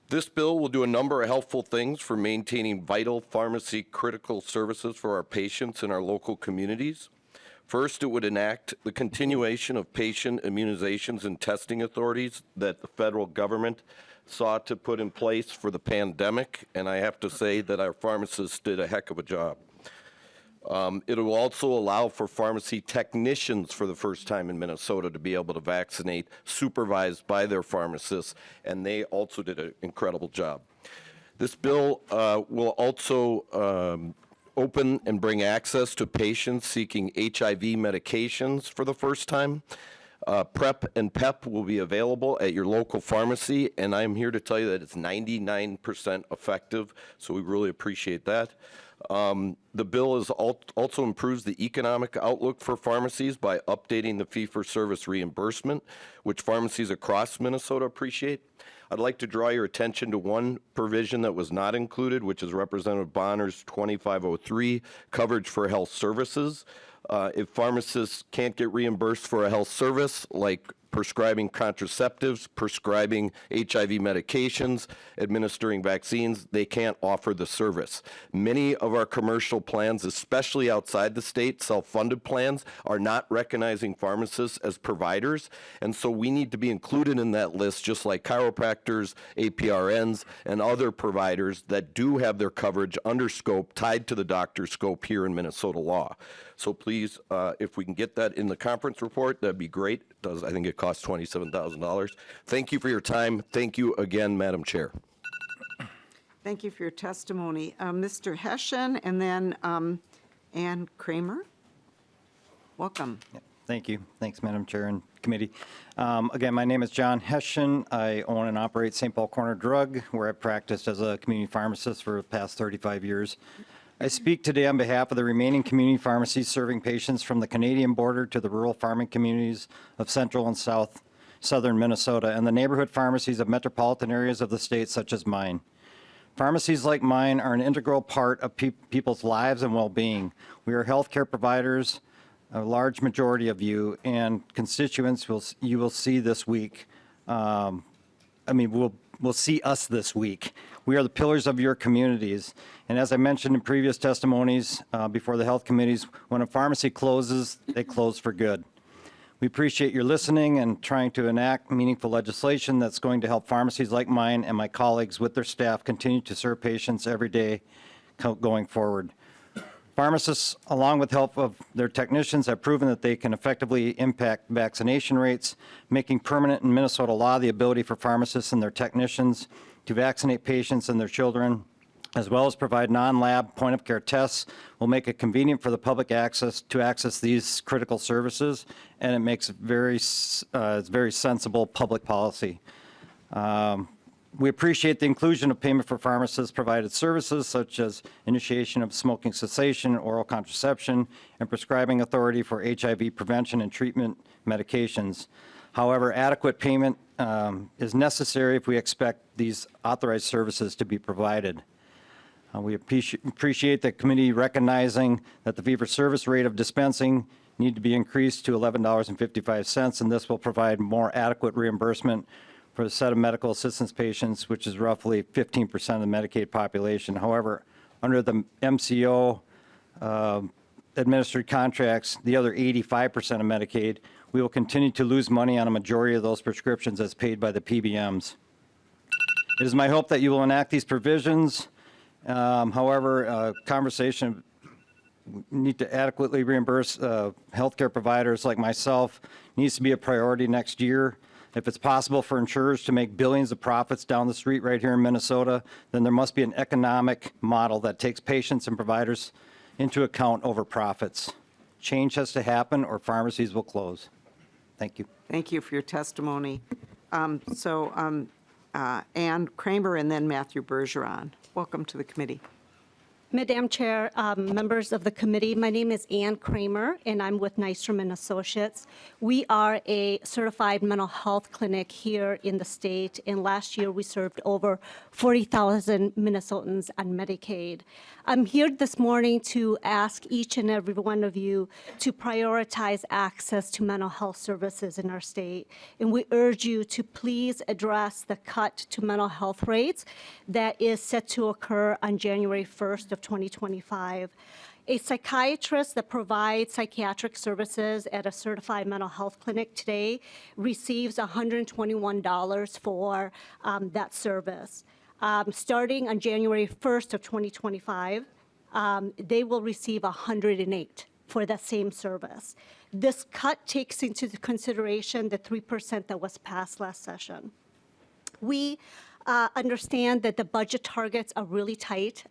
This bill will do a number of helpful things for maintaining vital pharmacy critical services for our patients in our local communities. First, it would enact the continuation of patient immunizations and testing authorities that the federal government sought to put in place for the pandemic, and I have to say that our pharmacists did a heck of a job. It will also allow for pharmacy technicians for the first time in Minnesota to be able to vaccinate supervised by their pharmacists, and they also did an incredible job. This bill will also open and bring access to patients seeking HIV medications for the first time. PrEP and PEP will be available at your local pharmacy, and I'm here to tell you that it's 99% effective, so we really appreciate that. The bill also improves the economic outlook for pharmacies by updating the fee-for-service reimbursement, which pharmacies across Minnesota appreciate. I'd like to draw your attention to one provision that was not included, which is Representative Bonner's 2503, coverage for health services. If pharmacists can't get reimbursed for a health service like prescribing contraceptives, prescribing HIV medications, administering vaccines, they can't offer the service. Many of our commercial plans, especially outside the state, self-funded plans, are not recognizing pharmacists as providers, and so we need to be included in that list, just like chiropractors, APRNs, and other providers that do have their coverage under scope tied to the doctor's scope here in Minnesota law. So please, if we can get that in the conference report, that'd be great. I think it costs $27,000. Thank you for your time. Thank you again, Madam Chair. Thank you for your testimony. Mr. Hessian and then Ann Kramer. Welcome. Thank you. Thanks, Madam Chair and committee. Again, my name is John Hessian. I own and operate St. Paul Corner Drug, where I've practiced as a community pharmacist for the past 35 years. I speak today on behalf of the remaining community pharmacies serving patients from the Canadian border to the rural farming communities of central and southern Minnesota and the neighborhood pharmacies of metropolitan areas of the state such as mine. Pharmacies like mine are an integral part of people's lives and well-being. We are healthcare providers, a large majority of you, and constituents you will see this week. Will see us this week. We are the pillars of your communities. And as I mentioned in previous testimonies before the health committees, when a pharmacy closes, they close for good. We appreciate your listening and trying to enact meaningful legislation that's going to help pharmacies like mine and my colleagues with their staff continue to serve patients every day going forward. Pharmacists, along with help of their technicians, have proven that they can effectively impact vaccination rates, making permanent in Minnesota law the ability for pharmacists and their technicians to vaccinate patients and their children, as well as provide non-lab point-of-care tests, will make it convenient for the public to access these critical services, and it makes very sensible public policy. We appreciate the inclusion of payment for pharmacists provided services such as initiation of smoking cessation, oral contraception, and prescribing authority for HIV prevention and treatment medications. However, adequate payment is necessary if we expect these authorized services to be provided. We appreciate the committee recognizing that the fee-for-service rate of dispensing need to be increased to $11.55, and this will provide more adequate reimbursement for the set of medical assistance patients, which is roughly 15% of the Medicaid population. However, under the MCO administered contracts, the other 85% of Medicaid, we will continue to lose money on a majority of those prescriptions as paid by the PBMs. It is my hope that you will enact these provisions. However, conversation need to adequately reimburse healthcare providers like myself needs to be a priority next year. If it's possible for insurers to make billions of profits down the street right here in Minnesota, then there must be an economic model that takes patients and providers into account over profits. Change has to happen or pharmacies will close. Thank you. Thank you for your testimony. Ann Kramer and then Matthew Bergeron. Welcome to the committee. Madam Chair, members of the committee, my name is Ann Kramer, and I'm with Nystrom & Associates. We are a certified mental health clinic here in the state, and last year we served over 40,000 Minnesotans on Medicaid. I'm here this morning to ask each and every one of you to prioritize access to mental health services in our state, and we urge you to please address the cut to mental health rates that is set to occur on January 1st of 2025. A psychiatrist that provides psychiatric services at a certified mental health clinic today receives $121 for that service. Starting on January 1st of 2025, they will receive $108 for that same service. This cut takes into consideration the 3% that was passed last session. We understand that the budget targets are really tight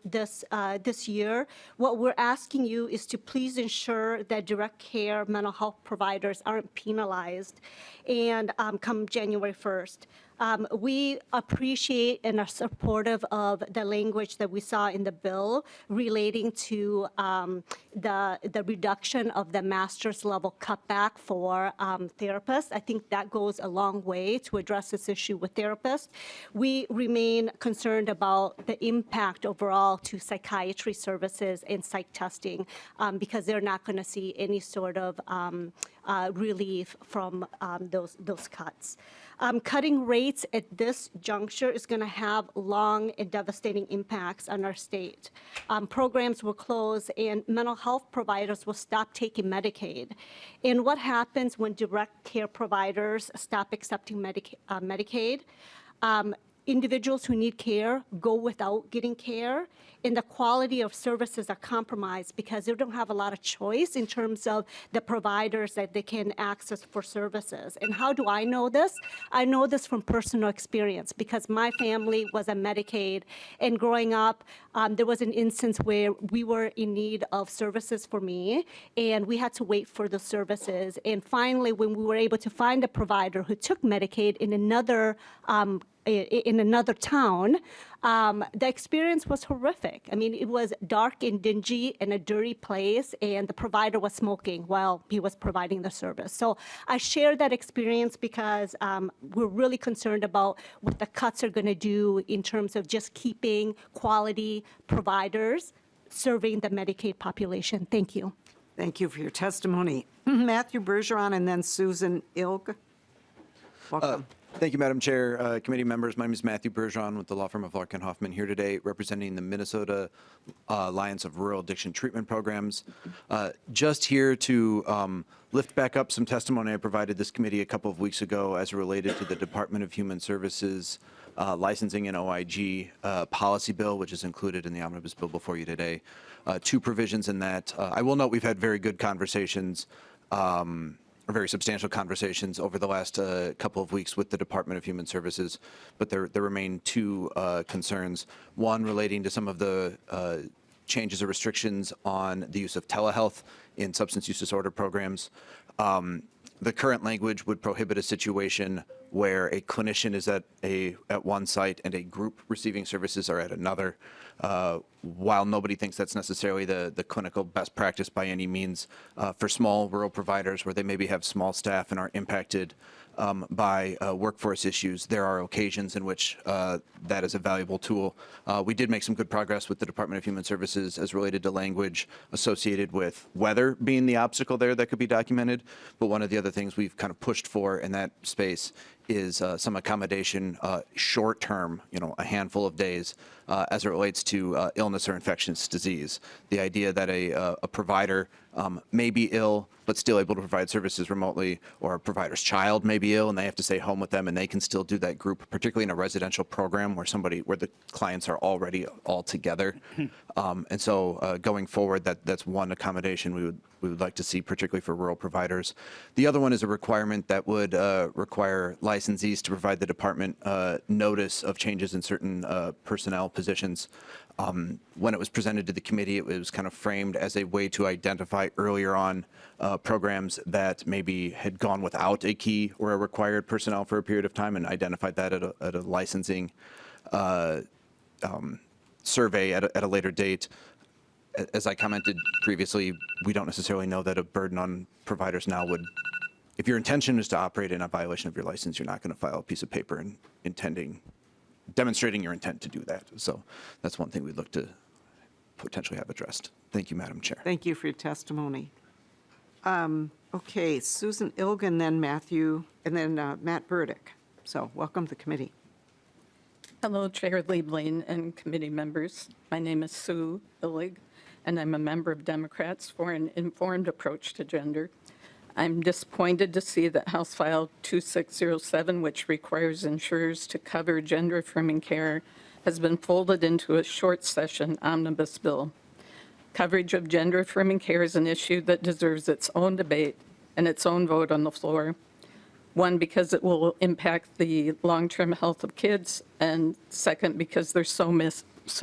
this year. What we're asking you is to please ensure that direct care mental health providers aren't penalized and come January 1st. We appreciate and are supportive of the language that we saw in the bill relating to the reduction of the master's level cutback for therapists. I think that goes a long way to address this issue with therapists. We remain concerned about the impact overall to psychiatry services and psych testing because they're not going to see any sort of relief from those cuts. Cutting rates at this juncture is going to have long and devastating impacts on our state. Programs will close and mental health providers will stop taking Medicaid. And what happens when direct care providers stop accepting Medicaid? individuals who need care go without getting care, and the quality of services are compromised because they don't have a lot of choice in terms of the providers that they can access for services. And how do I know this? I know this from personal experience because my family was on Medicaid, and growing up, there was an instance where we were in need of services for me, and we had to wait for the services. And finally, when we were able to find a provider who took Medicaid in another town, the experience was horrific. I mean, it was dark and dingy in a dirty place, and the provider was smoking while he was providing the service. So I share that experience because we're really concerned about what the cuts are going to do in terms of just keeping quality providers serving the Medicaid population. Thank you. Thank you for your testimony. Matthew Bergeron and then Susan Ilg. Welcome. Thank you, Madam Chair, committee members. My name is Matthew Bergeron with the law firm of Larkin Hoffman here today representing the Minnesota Alliance of Rural Addiction Treatment Programs. Just here to lift back up some testimony I provided this committee a couple of weeks ago as related to the Department of Human Services licensing and OIG policy bill, which is included in the omnibus bill before you today. Two provisions in that. I will note we've had very good conversations very substantial conversations over the last couple of weeks with the Department of Human Services, but there remain two concerns. One relating to some of the changes or restrictions on the use of telehealth in substance use disorder programs. The current language would prohibit a situation where a clinician is at one site and a group receiving services are at another. While nobody thinks that's necessarily the clinical best practice by any means, for small rural providers where they maybe have small staff and are impacted by workforce issues, there are occasions in which that is a valuable tool. We did make some good progress with the Department of Human Services as related to language associated with weather being the obstacle there that could be documented. But one of the other things we've kind of pushed for in that space is some accommodation short term, a handful of days as it relates to illness or infectious disease. The idea that a provider may be ill but still able to provide services remotely, or a provider's child may be ill and they have to stay home with them and they can still do that group, particularly in a residential program where the clients are already all together. And so going forward, that's one accommodation we would like to see, particularly for rural providers. The other one is a requirement that would require licensees to provide the department notice of changes in certain personnel positions. When it was presented to the committee, it was kind of framed as a way to identify earlier on programs that maybe had gone without a key or a required personnel for a period of time and identified that at a licensing survey at a later date. As I commented previously, we don't necessarily know that a burden on providers now would, if your intention is to operate in a violation of your license, you're not going to file a piece of paper demonstrating your intent to do that. So that's one thing we'd look to potentially have addressed. Thank you, Madam Chair. Thank you for your testimony. Okay, Susan Ilgen, then Matthew, and then Matt Burdick. So welcome to the committee. Hello, Chair Liebling and committee members. My name is Sue Illig, and I'm a member of Democrats for an Informed Approach to Gender. I'm disappointed to see that House File 2607, which requires insurers to cover gender-affirming care, has been folded into a short session omnibus bill. Coverage of gender-affirming care is an issue that deserves its own debate and its own vote on the floor. One, because it will impact the long-term health of kids, and second, because there's so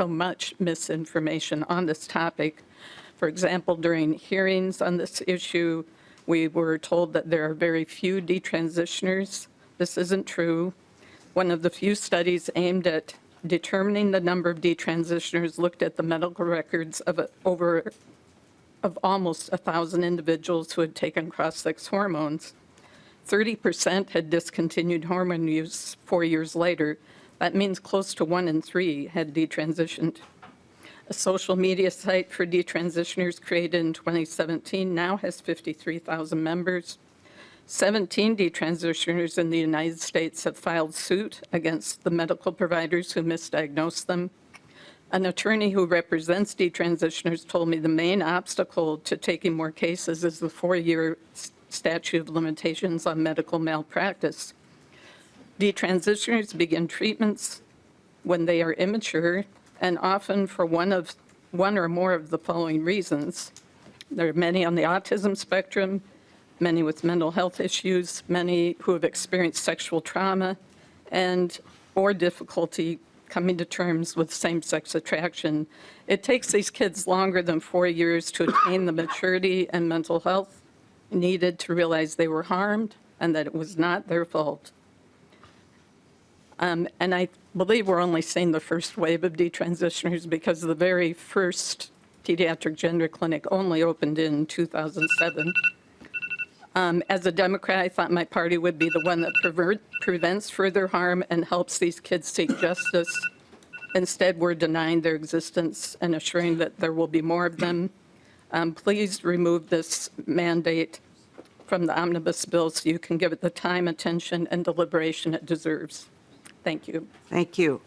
much misinformation on this topic. For example, during hearings on this issue, we were told that there are very few detransitioners. This isn't true. One of the few studies aimed at determining the number of detransitioners looked at the medical records of almost 1,000 individuals who had taken cross-sex hormones. 30% had discontinued hormone use 4 years later. That means close to 1 in 3 had detransitioned. A social media site for detransitioners created in 2017 now has 53,000 members. 17 detransitioners in the United States have filed suit against the medical providers who misdiagnosed them. An attorney who represents detransitioners told me the main obstacle to taking more cases is the 4-year statute of limitations on medical malpractice. Detransitioners begin treatments when they are immature, and often for one or more of the following reasons. There are many on the autism spectrum, many with mental health issues, many who have experienced sexual trauma, or difficulty coming to terms with same-sex attraction. It takes these kids longer than 4 years to attain the maturity and mental health needed to realize they were harmed and that it was not their fault. And I believe we're only seeing the first wave of detransitioners because the very first pediatric gender clinic only opened in 2007. As a Democrat, I thought my party would be the one that prevents further harm and helps these kids seek justice. Instead, we're denying their existence and assuring that there will be more of them. Please remove this mandate from the omnibus bill so you can give it the time, attention, and deliberation it deserves. Thank you. Thank you.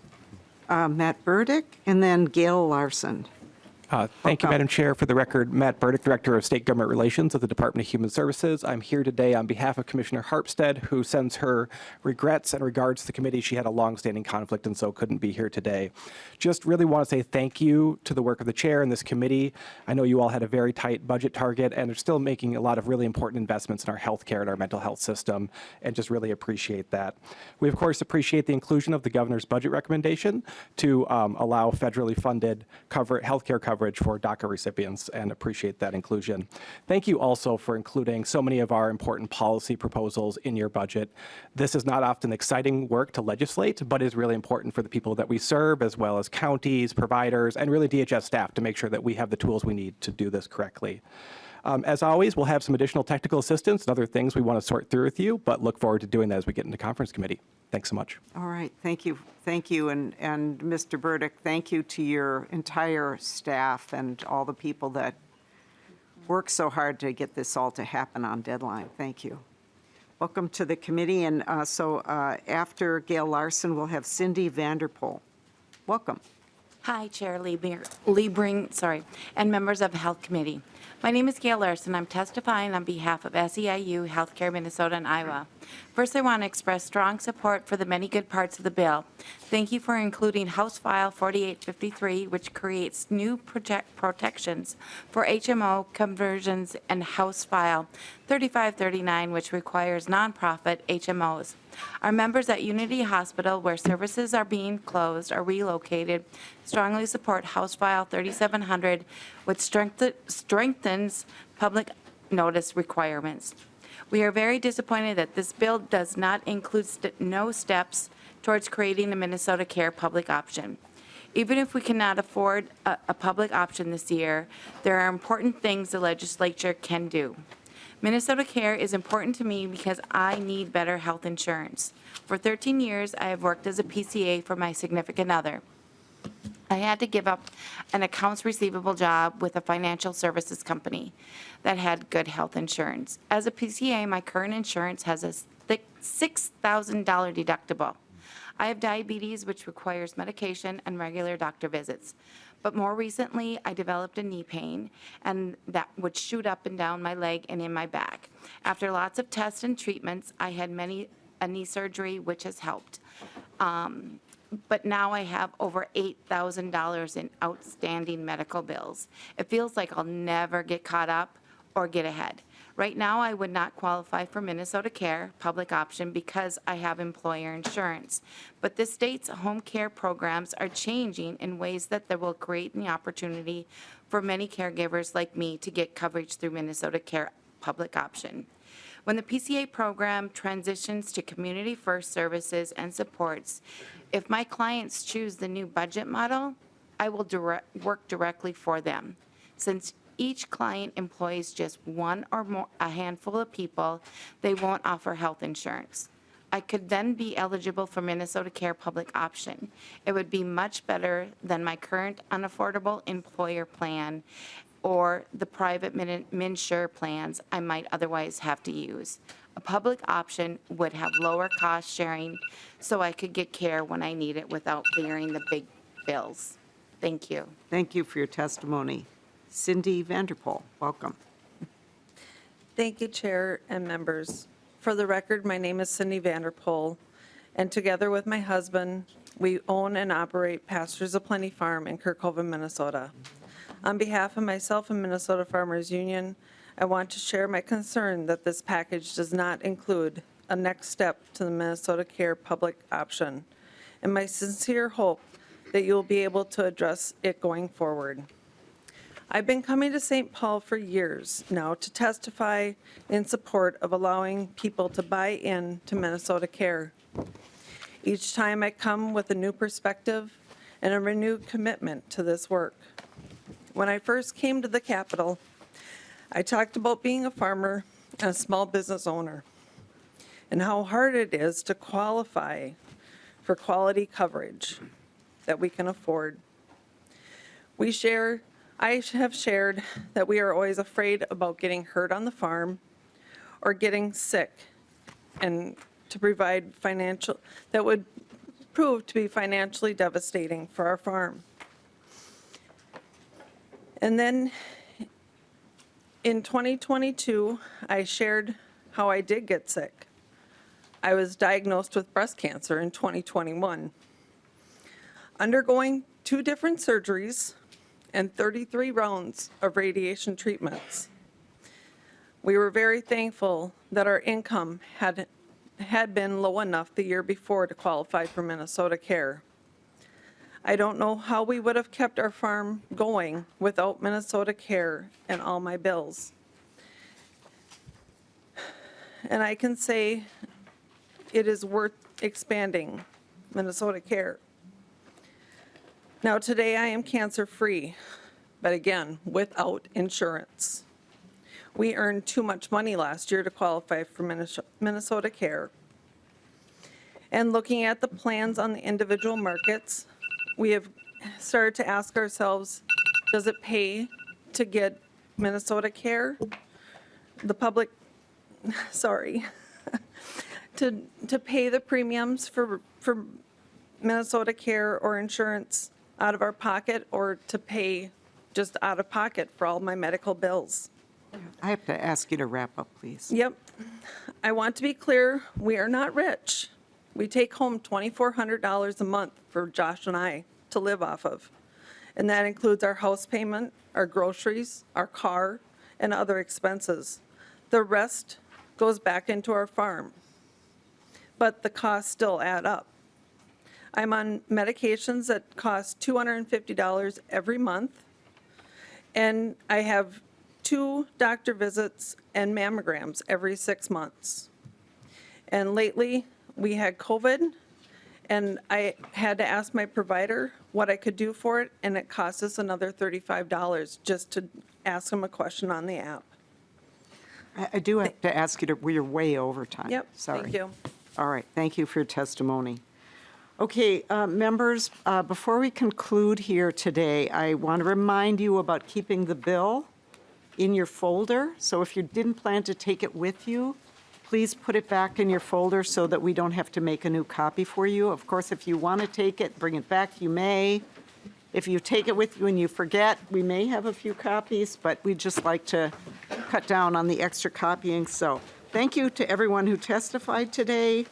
Matt Burdick, and then Gail Larson. Thank you, Madam Chair. For the record, Matt Burdick, Director of State Government Relations at the Department of Human Services. I'm here today on behalf of Commissioner Harpstead, who sends her regrets and regards to the committee. She had a long-standing conflict and so couldn't be here today. Just really want to say thank you to the work of the chair and this committee. I know you all had a very tight budget target and are still making a lot of really important investments in our healthcare and our mental health system, and just really appreciate that. We, of course, appreciate the inclusion of the governor's budget recommendation to allow federally funded healthcare coverage for DACA recipients, and appreciate that inclusion. Thank you also for including so many of our important policy proposals in your budget. This is not often exciting work to legislate, but is really important for the people that we serve, as well as counties, providers, and really DHS staff to make sure that we have the tools we need to do this correctly. As always, we'll have some additional technical assistance and other things we want to sort through with you, but look forward to doing that as we get into conference committee. Thanks so much. All right, thank you. Thank you, and Mr. Burdick, thank you to your entire staff and all the people that work so hard to get this all to happen on deadline. Thank you. Welcome to the committee, and after Gail Larson, we'll have Cindy Vanderpool. Welcome. Hi, Chair Liebling, and members of the Health Committee. My name is Gail Larson. I'm testifying on behalf of SEIU, Healthcare Minnesota, and Iowa. First, I want to express strong support for the many good parts of the bill. Thank you for including House File 4853, which creates new protections for HMO conversions, and House File 3539, which requires nonprofit HMOs. Our members at Unity Hospital, where services are being closed or relocated, strongly support House File 3700, which strengthens public notice requirements. We are very disappointed that this bill does not include no steps towards creating a Minnesota Care public option. Even if we cannot afford a public option this year, there are important things the legislature can do. Minnesota Care is important to me because I need better health insurance. For 13 years, I have worked as a PCA for my significant other. I had to give up an accounts receivable job with a financial services company that had good health insurance. As a PCA, my current insurance has a $6,000 deductible. I have diabetes, which requires medication and regular doctor visits. But more recently, I developed a knee pain, and that would shoot up and down my leg and in my back. After lots of tests and treatments, I had a knee surgery, which has helped. But now I have over $8,000 in outstanding medical bills. It feels like I'll never get caught up or get ahead. Right now, I would not qualify for Minnesota Care public option because I have employer insurance. But the state's home care programs are changing in ways that will create the opportunity for many caregivers like me to get coverage through Minnesota Care public option. When the PCA program transitions to community first services and supports, if my clients choose the new budget model, I will work directly for them. Since each client employs just one or more, a handful of people, they won't offer health insurance. I could then be eligible for Minnesota Care public option. It would be much better than my current unaffordable employer plan or the private MNsure plans I might otherwise have to use. A public option would have lower cost sharing so I could get care when I need it without fearing the big bills. Thank you. Thank you for your testimony. Cindy Vanderpool, welcome. Thank you, Chair and members. For the record, my name is Cindy Vanderpool, and together with my husband, We own and operate Pastures of Plenty Farm in Kirkhoven, Minnesota. On behalf of myself and Minnesota Farmers Union, I want to share my concern that this package does not include a next step to the Minnesota Care public option, and my sincere hope that you will be able to address it going forward. I've been coming to St. Paul for years now to testify in support of allowing people to buy in to Minnesota Care. Each time I come with a new perspective and a renewed commitment to this work. When I first came to the Capitol, I talked about being a farmer and a small business owner and how hard it is to qualify for quality coverage that we can afford. I have shared that we are always afraid about getting hurt on the farm or getting sick, and to provide financial, that would prove to be financially devastating for our farm. And then in 2022, I shared how I did get sick. I was diagnosed with breast cancer in 2021, undergoing 2 different surgeries and 33 rounds of radiation treatments. We were very thankful that our income had been low enough the year before to qualify for Minnesota Care. I don't know how we would have kept our farm going without Minnesota Care and all my bills. And I can say it is worth expanding Minnesota Care. Now, today I am cancer-free, but again, without insurance. We earned too much money last year to qualify for Minnesota Care. And looking at the plans on the individual markets, we have started to ask ourselves, does it pay to get Minnesota Care? The public, sorry, to pay the premiums for Minnesota Care or insurance out of our pocket, or to pay just out of pocket for all my medical bills? I have to ask you to wrap up, please. Yep. I want to be clear, we are not rich. We take home $2,400 a month for Josh and I to live off of. And that includes our house payment, our groceries, our car, and other expenses. The rest goes back into our farm. But the costs still add up. I'm on medications that cost $250 every month, and I have 2 doctor visits and mammograms every 6 months. And lately, we had COVID, and I had to ask my provider what I could do for it, and it cost us another $35 just to ask him a question on the app. I do have to ask you to, we're way over time. Yep, Sorry. thank you. All right, thank you for your testimony. Okay, members, before we conclude here today, I want to remind you about keeping the bill in your folder. So if you didn't plan to take it with you, please put it back in your folder so that we don't have to make a new copy for you. Of course, if you want to take it, bring it back, you may. If you take it with you and you forget, we may have a few copies, but we'd just like to cut down on the extra copying. So thank you to everyone who testified today.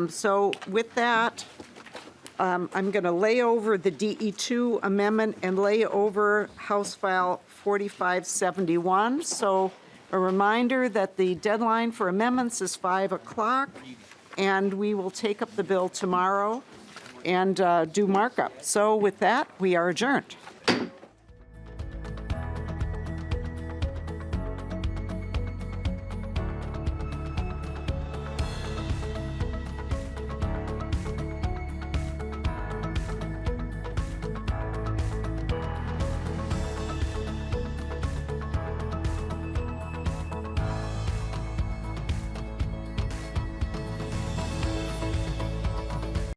So with that, I'm going to lay over the DE2 amendment and lay over House File 4571. So a reminder that the deadline for amendments is 5 o'clock, and we will take up the bill tomorrow and do markup. So with that, we are adjourned.